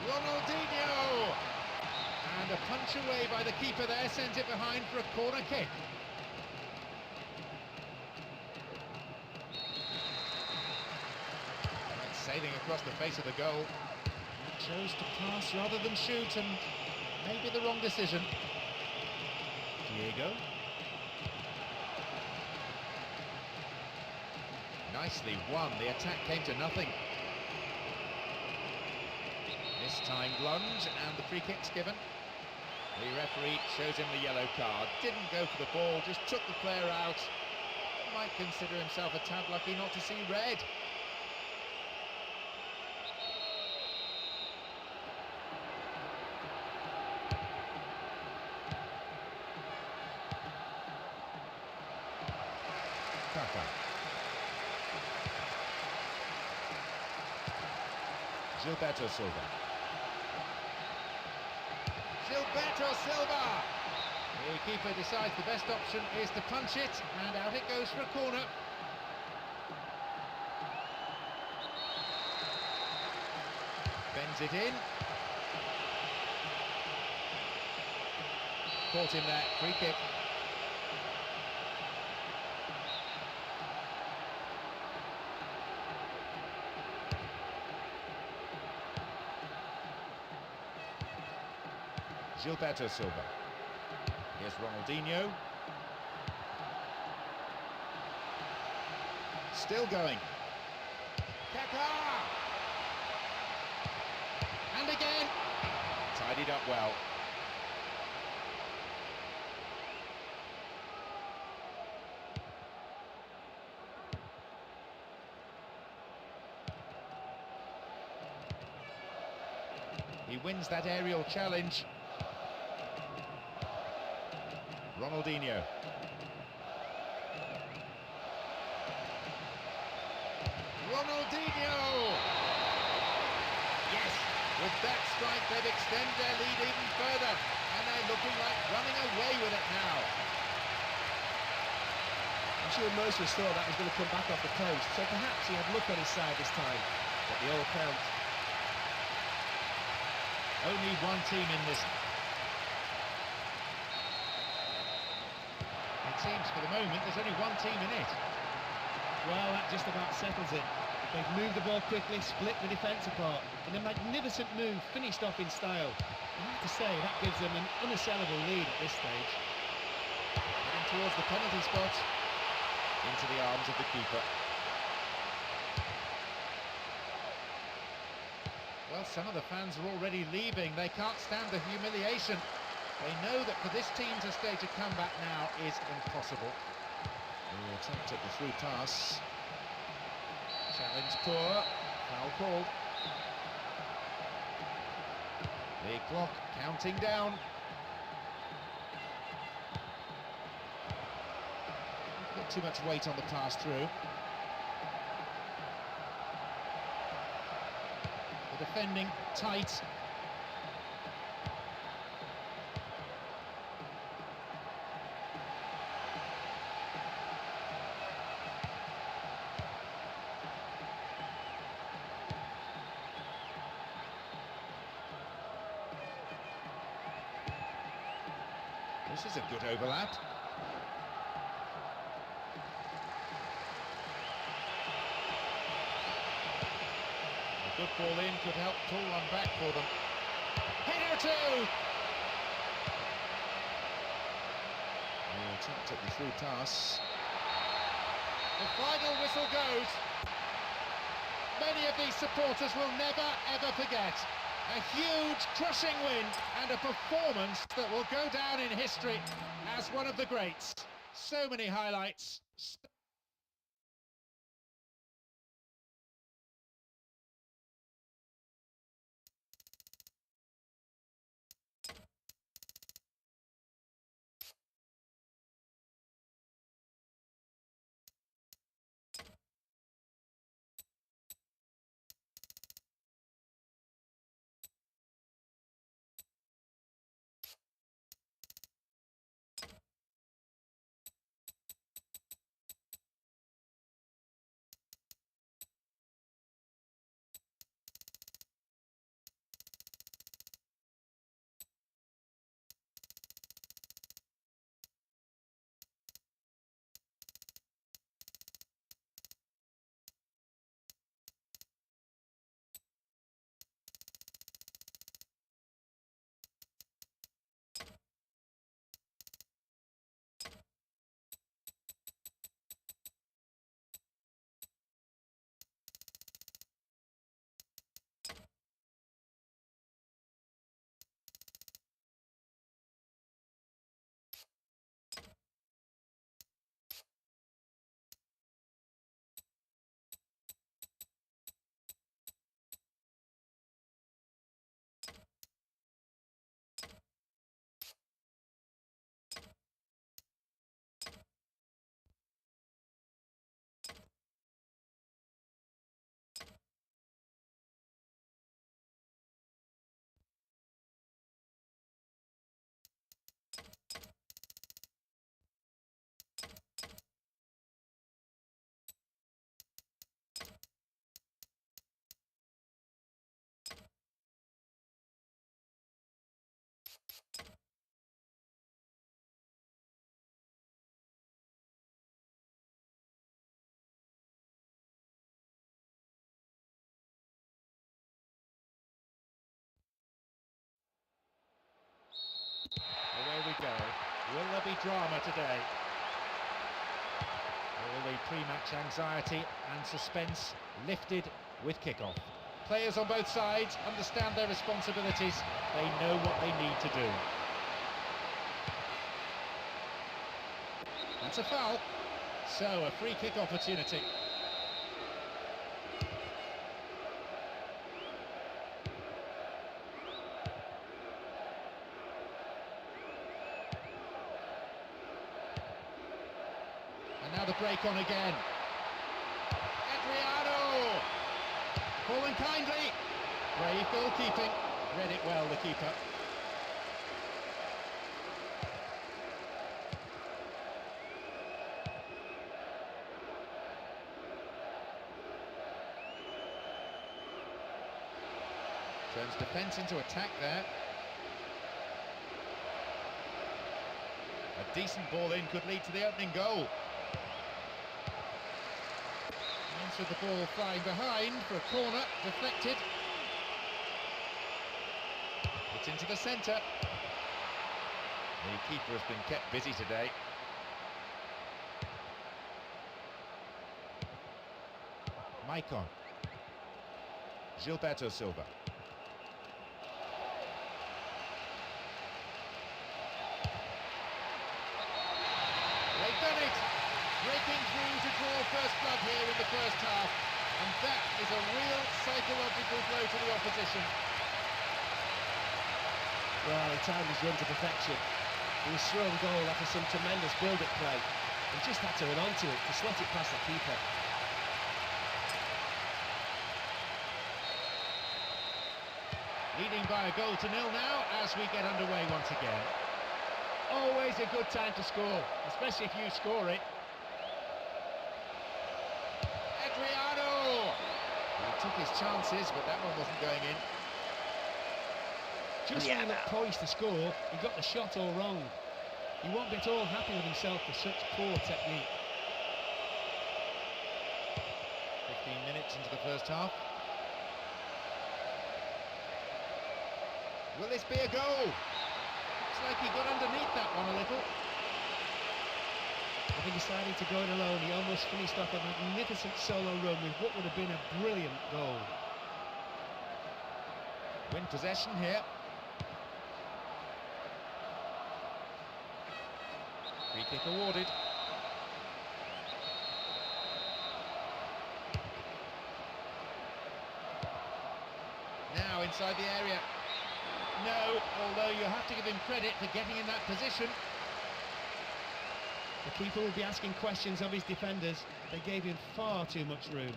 Ronaldinho! And a punch away by the keeper there sends it behind for a corner kick. And sailing across the face of the goal. He chose to pass rather than shoot, and maybe the wrong decision. Diego. Nicely won. The attack came to nothing. This time lunge, and the free kick's given. The referee shows him the yellow card. Didn't go for the ball, just took the player out. Might consider himself a tad lucky not to see red. Kaka. Gilberto Silva. Gilberto Silva! The keeper decides the best option is to punch it, and out it goes for a corner. Bends it in. Caught him there, free kick. Gilberto Silva. Here's Ronaldinho. Still going. Kaká! And again! Tidied up well. He wins that aerial challenge. Ronaldinho. Ronaldinho! Yes! With that strike, they've extended their lead even further, and they're looking like running away with it now. I'm sure most of us thought that was going to come back off the post, so perhaps he had luck on his side this time, but the all counts. Only one team in this. It seems for the moment there's only one team in it. Well, that just about settles it. They've moved the ball quickly, split the defence apart. In a magnificent move, finished off in style. I have to say, that gives them an unassailable lead at this stage. Heading towards the penalty spot, into the arms of the keeper. Well, some of the fans are already leaving. They can't stand the humiliation. They know that for this team to stage a comeback now is impossible. The attempt at the through pass. Challenge poor, foul called. The clock counting down. Not too much weight on the pass through. The defending tight. This is a good overlap. A good ball in could help pull one back for them. Header too! The attempt at the through pass. The final whistle goes. Many of these supporters will never ever forget. A huge, crushing win and a performance that will go down in history as one of the greats. So many highlights. Away we go. Will there be drama today? All the pre-match anxiety and suspense lifted with kick-off. Players on both sides understand their responsibilities. They know what they need to do. That's a foul. So, a free kick opportunity. And now the break on again. Adriano! Fallen kindly. Brave goalkeeping. Read it well, the keeper. Turns defence into attack there. A decent ball in could lead to the opening goal. And chance with the ball flying behind for a corner, deflected. It's into the centre. The keeper has been kept busy today. Maicon. Gilberto Silva. They've done it! Breaking through to draw first blood here in the first half. And that is a real psychological blow to the opposition. Well, he timed his run to perfection. He was thrown goal after some tremendous build-up play. He just had to run onto it to slot it past the keeper. Leading by a goal to nil now as we get underway once again. Always a good time to score, especially if you score it. Adriano! He took his chances, but that one wasn't going in. Just when he looked poised to score, he got the shot all wrong. He won't be at all happy with himself for such poor technique. 15 minutes into the first half. Will this be a goal? Looks like he got underneath that one a little. But he decided to go it alone. He almost finished off a magnificent solo run with what would have been a brilliant goal. Win possession here. Free kick awarded. Now inside the area. No, although you have to give him credit for getting in that position. The keeper will be asking questions of his defenders. They gave him far too much room.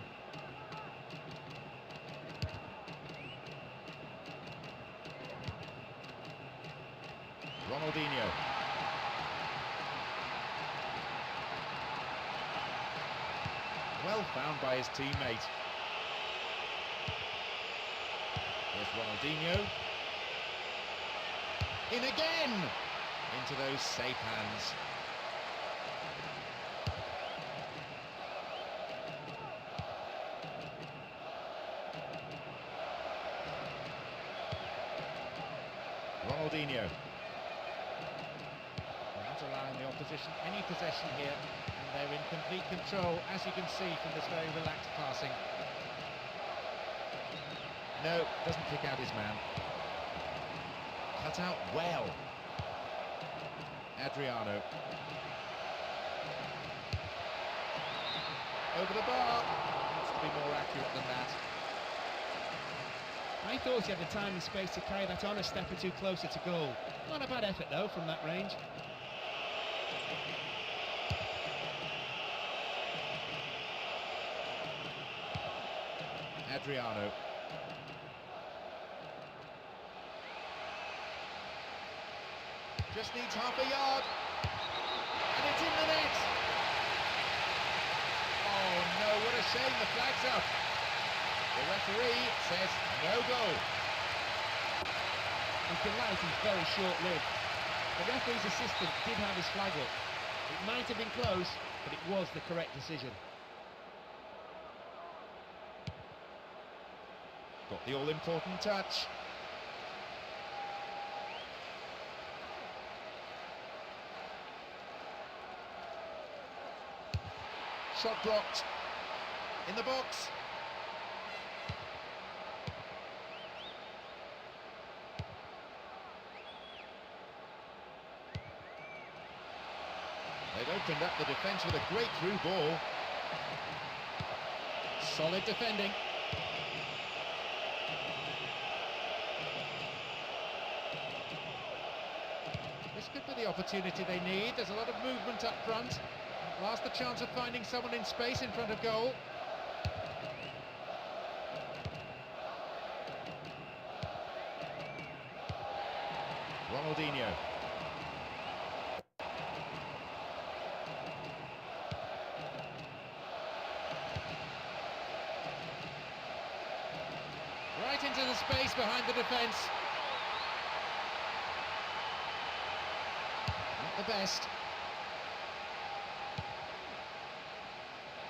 Ronaldinho. Well found by his teammate. Here's Ronaldinho. In again! Into those safe hands. Ronaldinho. They're not allowing the opposition any possession here, and they're in complete control, as you can see from this very relaxed passing. No, doesn't pick out his man. Cut out well. Adriano. Over the bar. Needs to be more accurate than that. I thought he had the time and space to carry that on a step or two closer to goal. Not a bad effort though from that range. Adriano. Just needs half a yard. And it's in the net. Oh no, what a shame, the flag's up. The referee says no goal. His delight is very short-lived. The referee's assistant did have his flag up. It might have been close, but it was the correct decision. Got the all-important touch. Shot blocked. In the box. They've opened up the defence with a great through ball. Solid defending. This could be the opportunity they need. There's a lot of movement up front. Last the chance of finding someone in space in front of goal. Ronaldinho. Right into the space behind the defence. Not the best.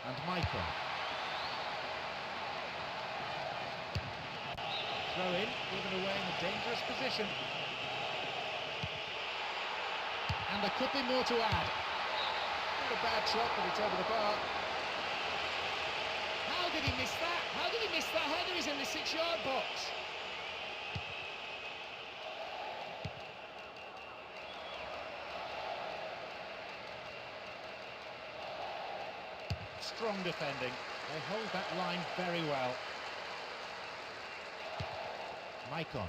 And Maicon. throw in, given away in a dangerous position. And there could be more to add. Not a bad shot, but it's over the bar. How did he miss that? How did he miss that header? He's in the 6-yard box. Strong defending. They hold that line very well. Maicon.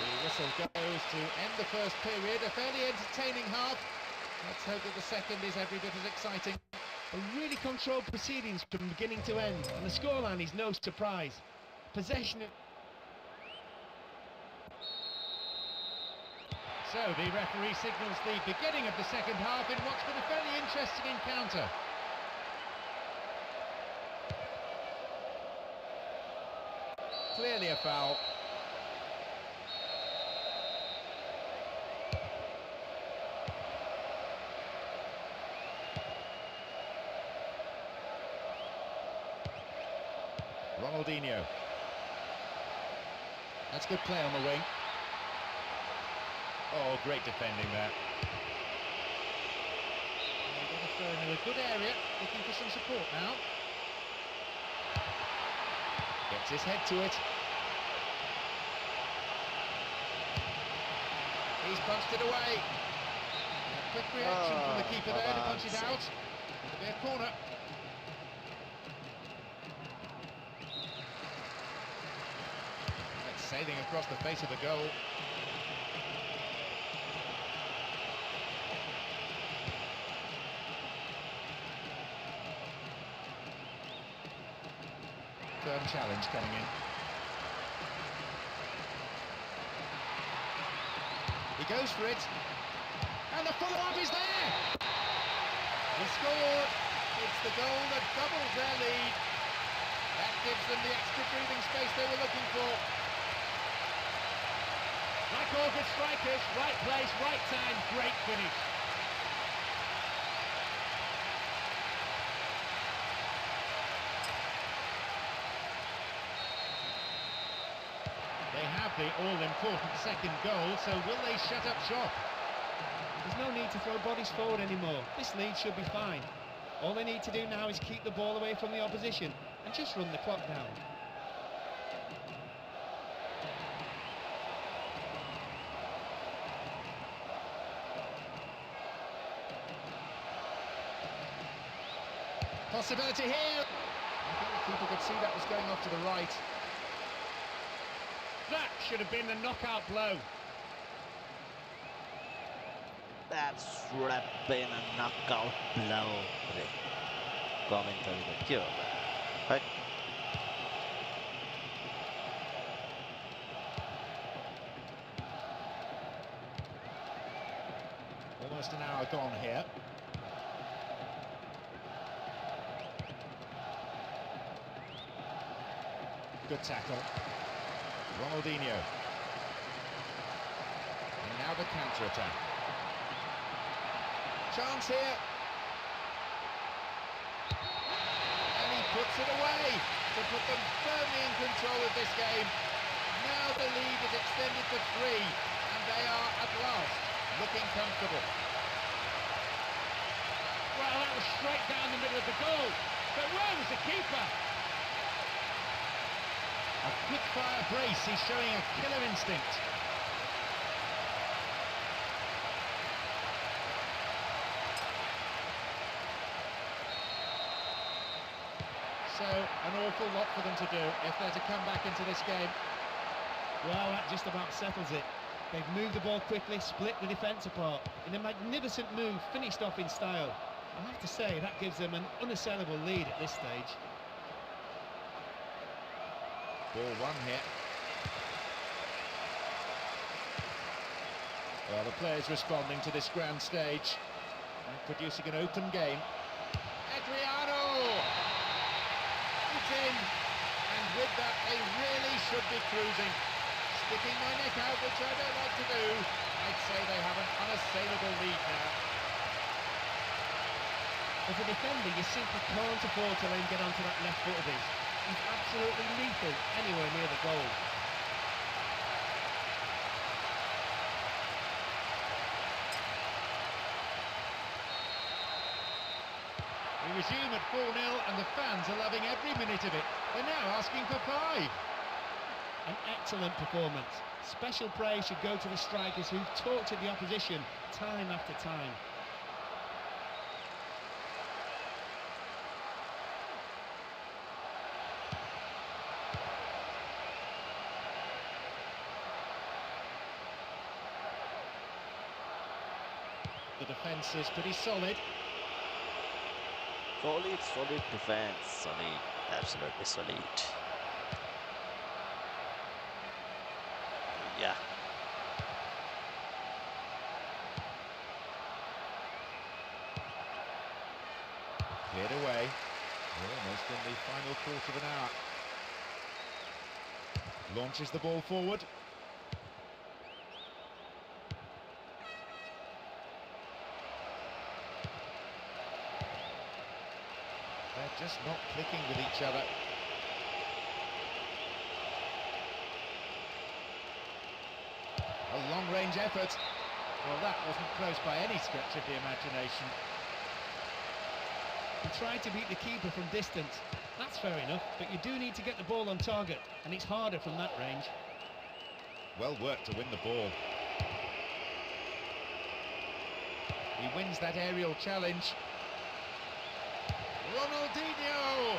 The whistle goes to end the first period. A fairly entertaining half. Let's hope that the second is every bit as exciting. A really controlled proceedings from beginning to end, and the scoreline is no surprise. Possession. So the referee signals the beginning of the second half in what's been a fairly interesting encounter. Clearly a foul. Ronaldinho. That's good play on the wing. Oh, great defending there. They're going to throw into a good area, looking for some support now. Gets his head to it. He's punched it away. A quick reaction from the keeper there to punch it out. It'll be a corner. That's sailing across the face of the goal. Firm challenge coming in. He goes for it. And the follow-up is there! He scored! It's the goal that doubles their lead. That gives them the extra breathing space they were looking for. Like all good strikers, right place, right time, great finish. They have the all-important second goal, so will they shut up shop? There's no need to throw bodies forward anymore. This lead should be fine. All they need to do now is keep the ball away from the opposition and just run the clock down. Possibility here! I think the keeper could see that was going off to the right. That should have been a knockout blow. That should have been a knockout blow. Commentary the cure. Right. Almost an hour gone here. Good tackle. Ronaldinho. And now the counter-attack. Chance here. And he puts it away to put them firmly in control of this game. Now the lead is extended to 3, and they are at last looking comfortable. Well, that was straight down the middle of the goal. But where was the keeper? A quick-fire brace, he's showing a killer instinct. So, an awful lot for them to do if they're to come back into this game. Well, that just about settles it. They've moved the ball quickly, split the defence apart. In a magnificent move, finished off in style. I have to say, that gives them an unassailable lead at this stage. Ball one here. Well, the players responding to this grand stage and producing an open game. Adriano! It's in, and with that they really should be cruising. sticking my neck out, which I don't like to do. I'd say they have an unassailable lead now. As a defender, you simply can't afford to let him get onto that left foot of his. He's absolutely lethal anywhere near the goal. We resume at 4-0 and the fans are loving every minute of it. They're now asking for 5. An excellent performance. Special praise should go to the strikers who've tortured the opposition time after time. The defence is pretty solid. Solid defense. Solid. Absolutely solid. Yeah. Cleared away. We're almost in the final quarter of an hour. Launches the ball forward. They're just not clicking with each other. A long-range effort. Well, that wasn't close by any stretch of the imagination. He tried to beat the keeper from distance. That's fair enough, but you do need to get the ball on target, and it's harder from that range. Well worked to win the ball. He wins that aerial challenge. Ronaldinho!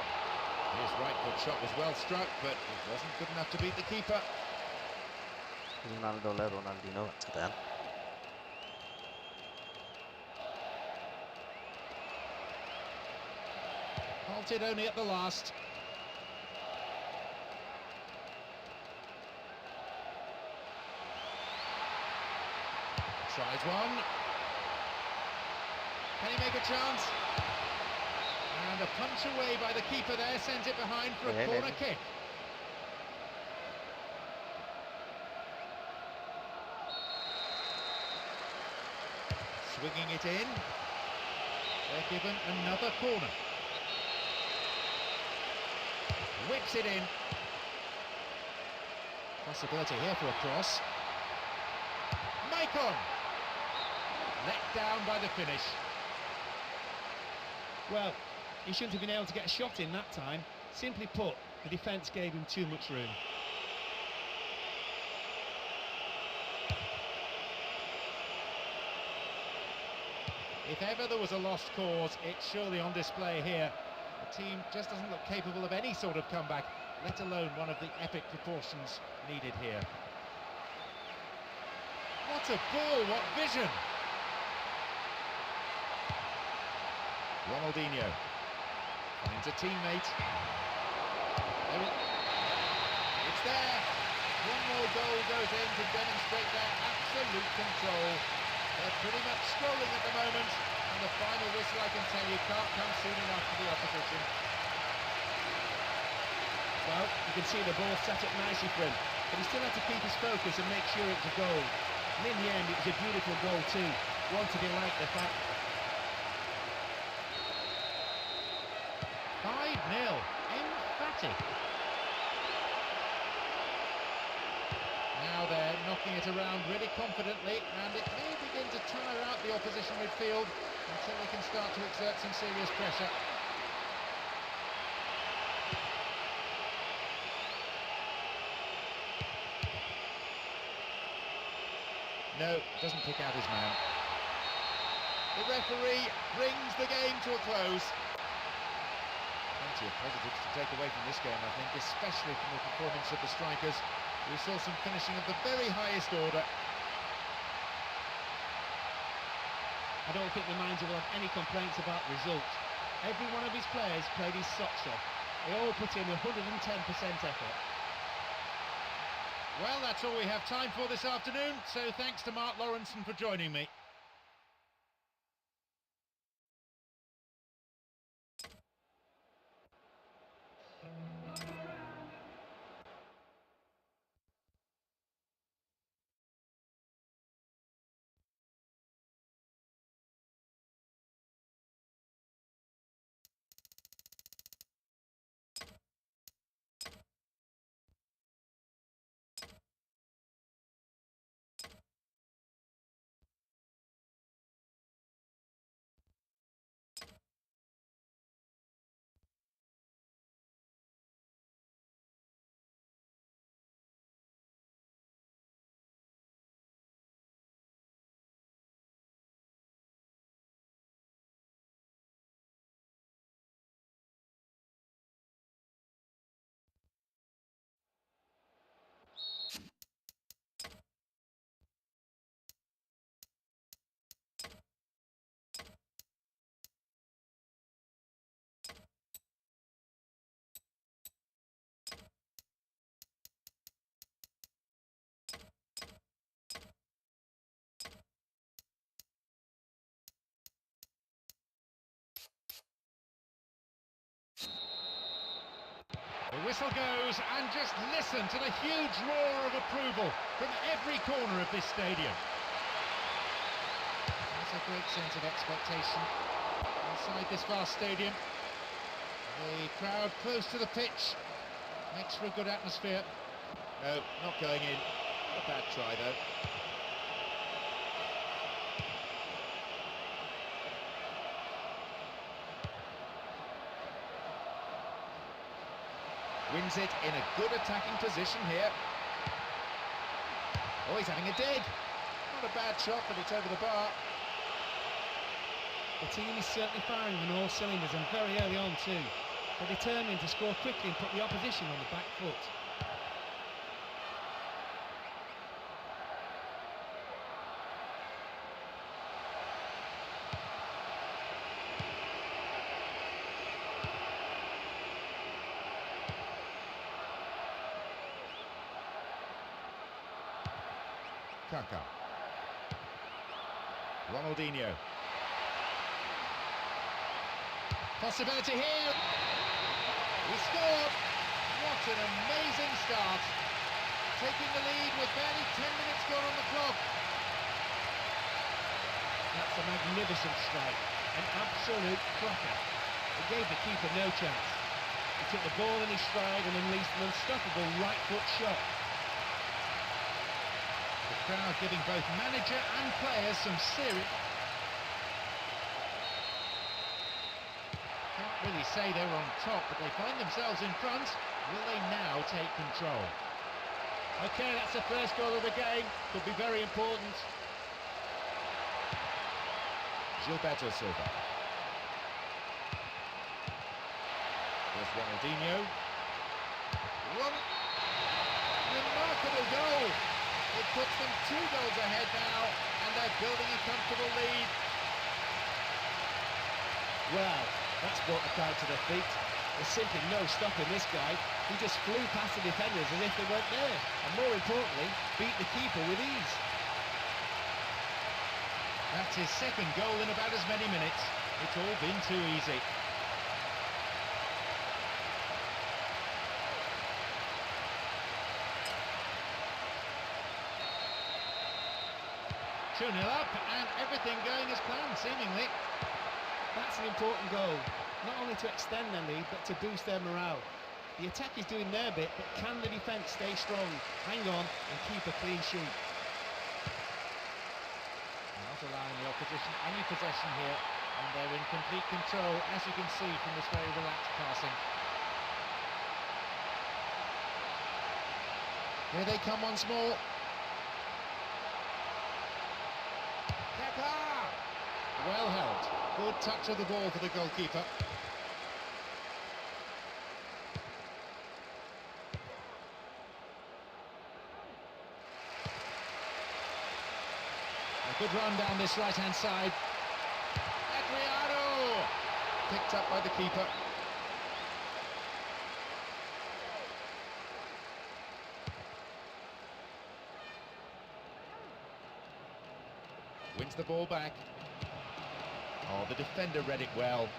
His right foot shot was well struck, but it wasn't good enough to beat the keeper. Ronaldinho then. Halted only at the last. Tries one. Can he make a chance? And a punch away by the keeper there, sent it behind for a corner kick. Swinging it in. They're given another corner. Whips it in. Possibility here for a cross. Maicon! Let down by the finish. Well, he shouldn't have been able to get a shot in that time. Simply put, the defence gave him too much room. If ever there was a lost cause, it's surely on display here. The team just doesn't look capable of any sort of comeback, let alone one of the epic proportions needed here. What a ball, what vision! Ronaldinho finds a teammate. It's there! One more goal goes in to demonstrate their absolute control. They're pretty much scrolling at the moment, and the final whistle, I can tell you, can't come soon enough for the opposition. Well, you can see the ball set up nicely for him, but he still had to keep his focus and make sure it was a goal. And in the end, it was a beautiful goal too, one to delight the fact. 5-0, emphatic. Now they're knocking it around really confidently, and it may begin to tire out the opposition midfield until they can start to exert some serious pressure. No, doesn't pick out his man. The referee brings the game to a close. Plenty of positives to take away from this game, I think, especially from the performance of the strikers. We saw some finishing of the very highest order. I don't think the manager will have any complaints about the result. Every one of his players played his socks off. They all put in 110% effort. Well, that's all we have time for this afternoon, so thanks to Mark Lawrenson for joining me. The whistle goes, and just listen to the huge roar of approval from every corner of this stadium. That's a great sense of expectation inside this vast stadium. The crowd close to the pitch makes for a good atmosphere. No, not going in. A bad try though. Wins it in a good attacking position here. Oh, he's having a dig. Not a bad shot, but it's over the bar. The team is certainly firing on all cylinders, and very early on too. They're determined to score quickly and put the opposition on the back foot. Kaka. Ronaldinho. Possibility here. He scored. What an amazing start. Taking the lead with barely 10 minutes gone on the clock. That's a magnificent strike. An absolute cracker. It gave the keeper no chance. He took the ball in his stride and unleashed an unstoppable right foot shot. The crowd giving both manager and players some serious... Can't really say they're on top, but they find themselves in front. Will they now take control? Okay, that's the first goal of the game. Could be very important. Gilberto Silva. There's Ronaldinho. Remarkable goal! It puts them 2 goals ahead now, and they're building a comfortable lead. Wow, that's brought the crowd to their feet. There's simply no stopping this guy. He just flew past the defenders as if they weren't there, and more importantly, beat the keeper with ease. That's his second goal in about as many minutes. It's all been too easy. 2-0 up, and everything going as planned, seemingly. That's an important goal, not only to extend their lead, but to boost their morale. The attack is doing their bit, but can the defence stay strong, hang on, and keep a clean sheet? Not allowing the opposition any possession here, and they're in complete control, as you can see from this very relaxed passing. Here they come once more. Well held. Good touch of the ball for the goalkeeper. A good run down this right-hand side. Adriano! Picked up by the keeper. Wins the ball back. Oh, the defender read it well.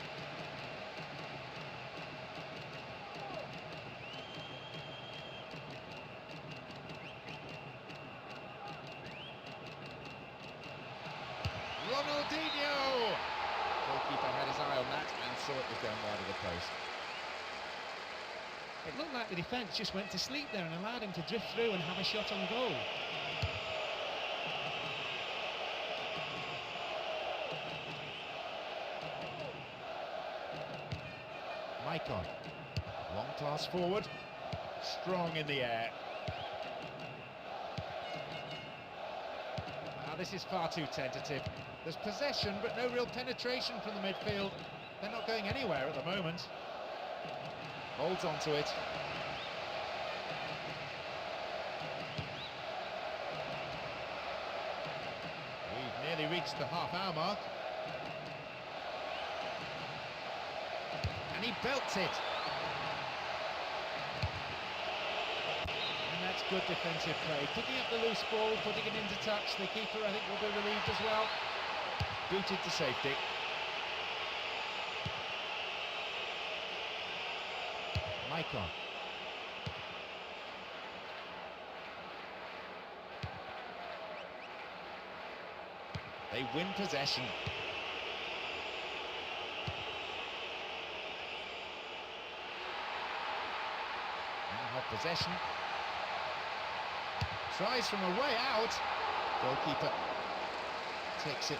Ronaldinho! Goalkeeper had his eye on that and saw it was going wide of the post. It looked like the defence just went to sleep there and allowed him to drift through and have a shot on goal. Maicon, long pass forward, strong in the air. Now this is far too tentative. There's possession but no real penetration from the midfield. They're not going anywhere at the moment. Holds on to it. We've nearly reached the half-hour mark. And he belts it. And that's good defensive play. Picking up the loose ball, putting it into touch. The keeper, I think, will be relieved as well. Booted to safety. Maicon. They win possession. Now have possession. Tries from a way out. Goalkeeper takes it.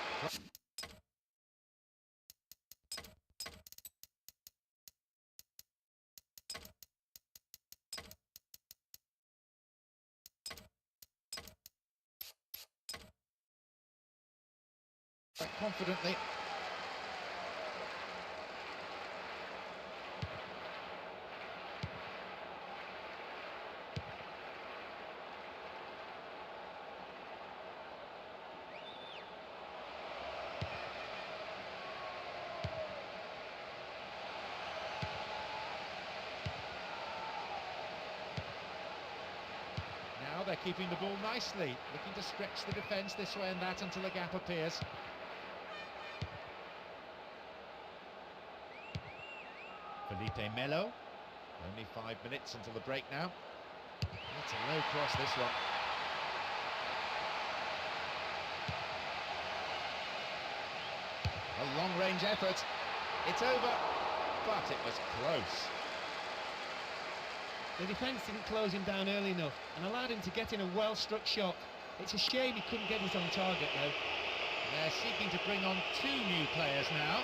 Quite confidently. Now they're keeping the ball nicely, looking to stretch the defence this way and that until a gap appears. Felipe Melo, only 5 minutes until the break now. That's a low cross, this one. A long-range effort. It's over, but it was close. The defence didn't close him down early enough and allowed him to get in a well-struck shot. It's a shame he couldn't get his own target, though. They're seeking to bring on 2 new players now.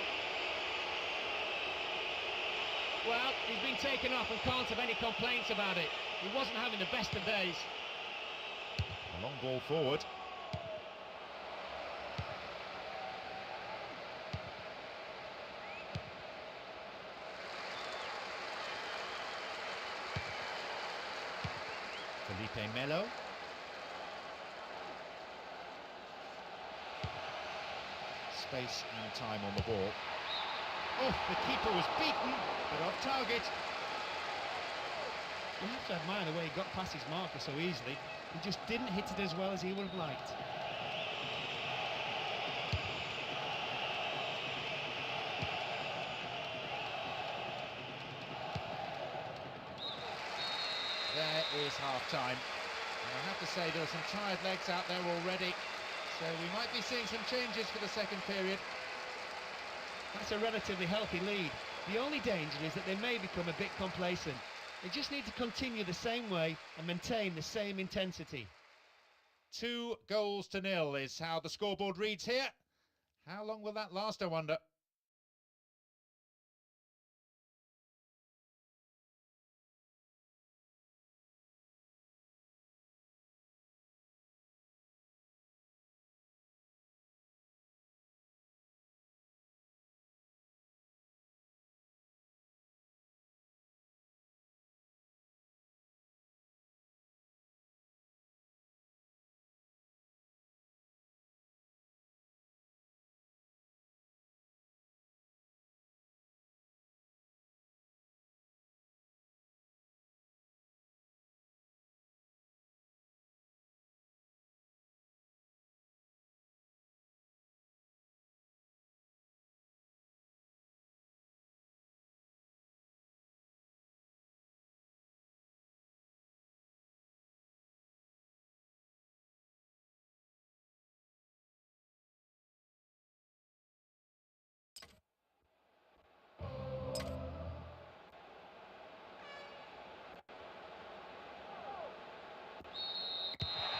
Well, he's been taken off and can't have any complaints about it. He wasn't having the best of days. A long ball forward. Felipe Melo. Space and time on the ball. Oh, the keeper was beaten, but off target. You have to admire the way he got past his marker so easily. He just didn't hit it as well as he would have liked. There is half-time. And I have to say there are some tired legs out there already, so we might be seeing some changes for the second period. That's a relatively healthy lead. The only danger is that they may become a bit complacent. They just need to continue the same way and maintain the same intensity. 2-0 is how the scoreboard reads here. How long will that last, I wonder?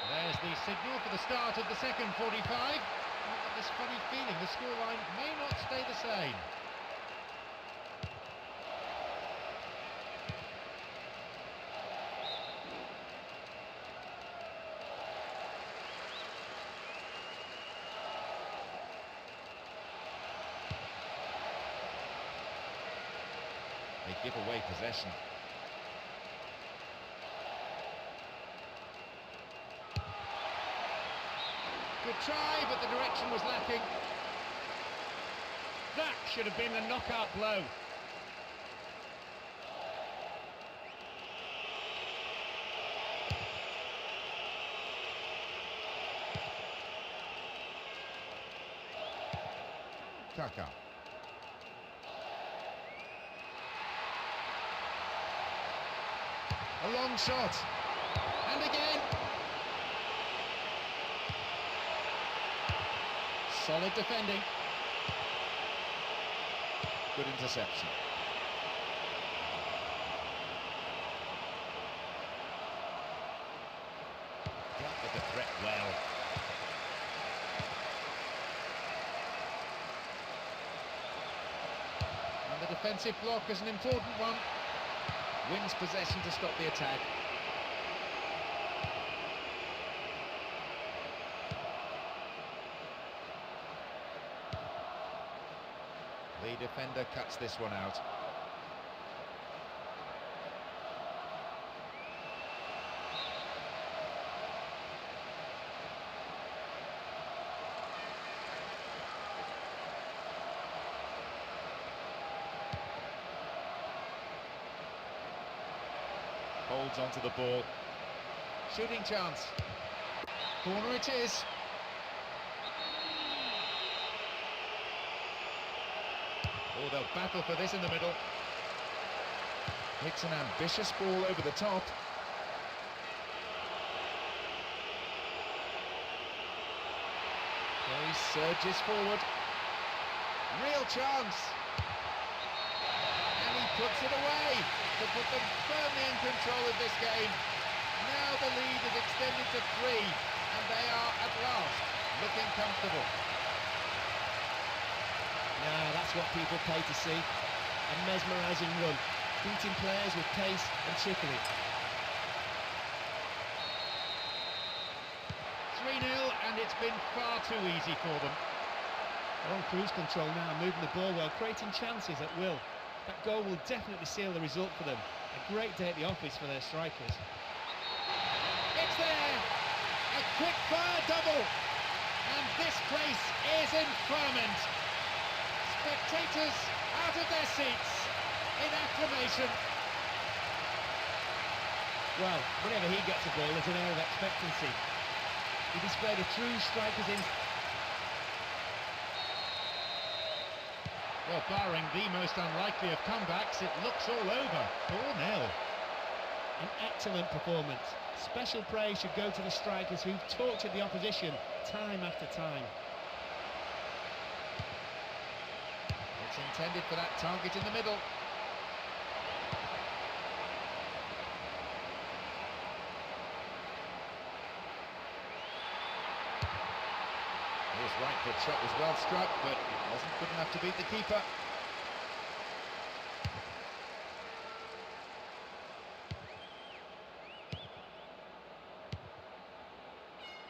There's the signal for the start of the second 45. I've got this funny feeling the scoreline may not stay the same. They give away possession. Good try, but the direction was lacking. That should have been a knockout blow. Kaka. A long shot. And again. Solid defending. Good interception. Dealt with the threat well. And the defensive block is an important one. Wins possession to stop the attack. The defender cuts this one out. Holds onto the ball. Shooting chance. Corner it is. Oh, they'll battle for this in the middle. Hits an ambitious ball over the top. He surges forward. Real chance. And he puts it away to put them firmly in control of this game. Now the lead is extended to 3, and they are at last looking comfortable. Yeah, that's what people pay to see. A mesmerising run, beating players with pace and trickery. 3-0, and it's been far too easy for them. They're on cruise control now, moving the ball well, creating chances at will. That goal will definitely seal the result for them. A great day at the office for their strikers. It's there! A quick-fire double! And this place is in ferment. Spectators out of their seats in acclamation. Well, whenever he gets a ball, there's an air of expectancy. He displayed a true striker's instinct. Well, barring the most unlikely of comebacks, it looks all over. 4-0. An excellent performance. Special praise should go to the strikers who've tortured the opposition time after time. It's intended for that target in the middle. His right foot shot was well struck, but it wasn't good enough to beat the keeper.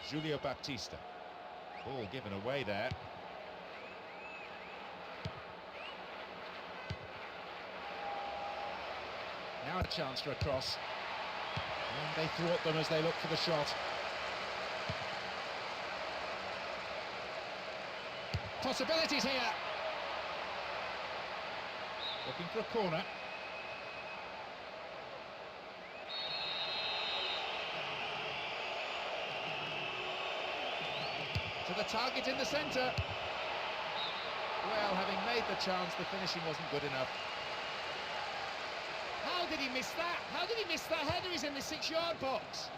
Julio Baptista. Ball given away there. Now a chance for a cross. And they thwart them as they look for the shot. Possibilities here. Looking for a corner. To the target in the centre. Well, having made the chance, the finishing wasn't good enough. How did he miss that? How did he miss that header? He's in the 6-yard box.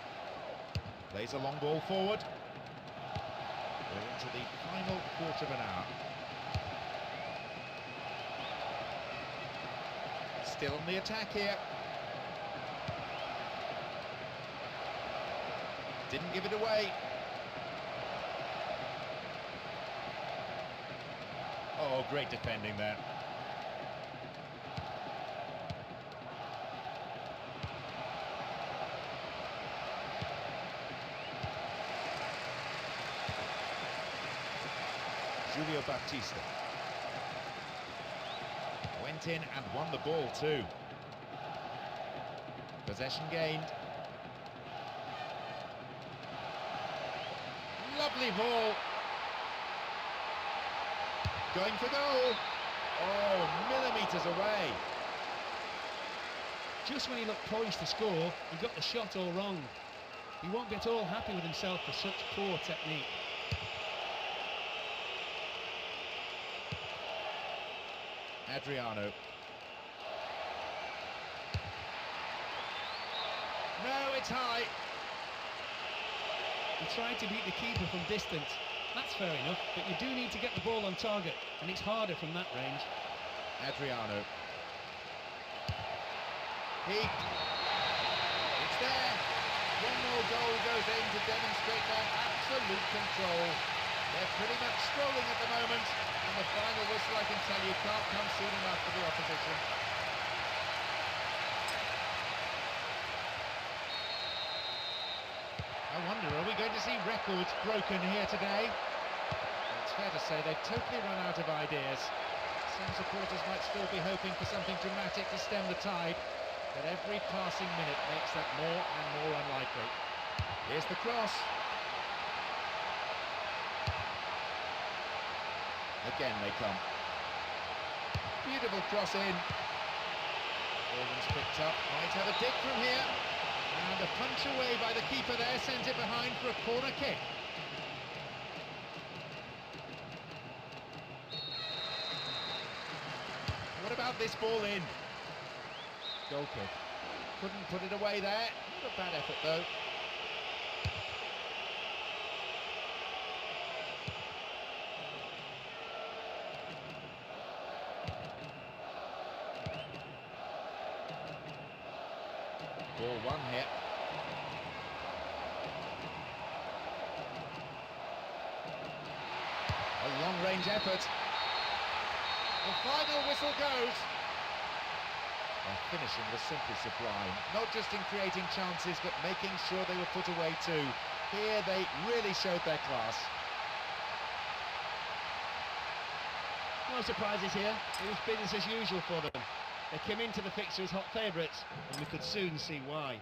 Plays a long ball forward. We're into the final quarter of an hour. Still on the attack here. Didn't give it away. Oh, great defending there. Julio Baptista went in and won the ball too. Possession gained. Lovely ball. Going for goal. Oh, millimetres away. Just when he looked poised to score, he got the shot all wrong. He won't be at all happy with himself for such poor technique. Adriano. No, it's high. He tried to beat the keeper from distance. That's fair enough, but you do need to get the ball on target, and it's harder from that range. Adriano. It's there. One more goal goes in to demonstrate their absolute control. They're pretty much strolling at the moment, and the final whistle, I can tell you, can't come soon enough for the opposition. I wonder, are we going to see records broken here today? It's fair to say they've totally run out of ideas. Some supporters might still be hoping for something dramatic to stem the tide, but every passing minute makes that more and more unlikely. Here's the cross. Again they come. Beautiful cross in. Orban's picked up, might have a dig from here. And a punch away by the keeper there, sent it behind for a corner kick. What about this ball in? Goal kick. Couldn't put it away there. Not a bad effort though. Ball one here. A long-range effort. The final whistle goes. Their finishing was simply sublime, not just in creating chances, but making sure they were put away too. Here they really showed their class. No surprises here. It was business as usual for them. They came into the fixture as hot favourites, and we could soon see why.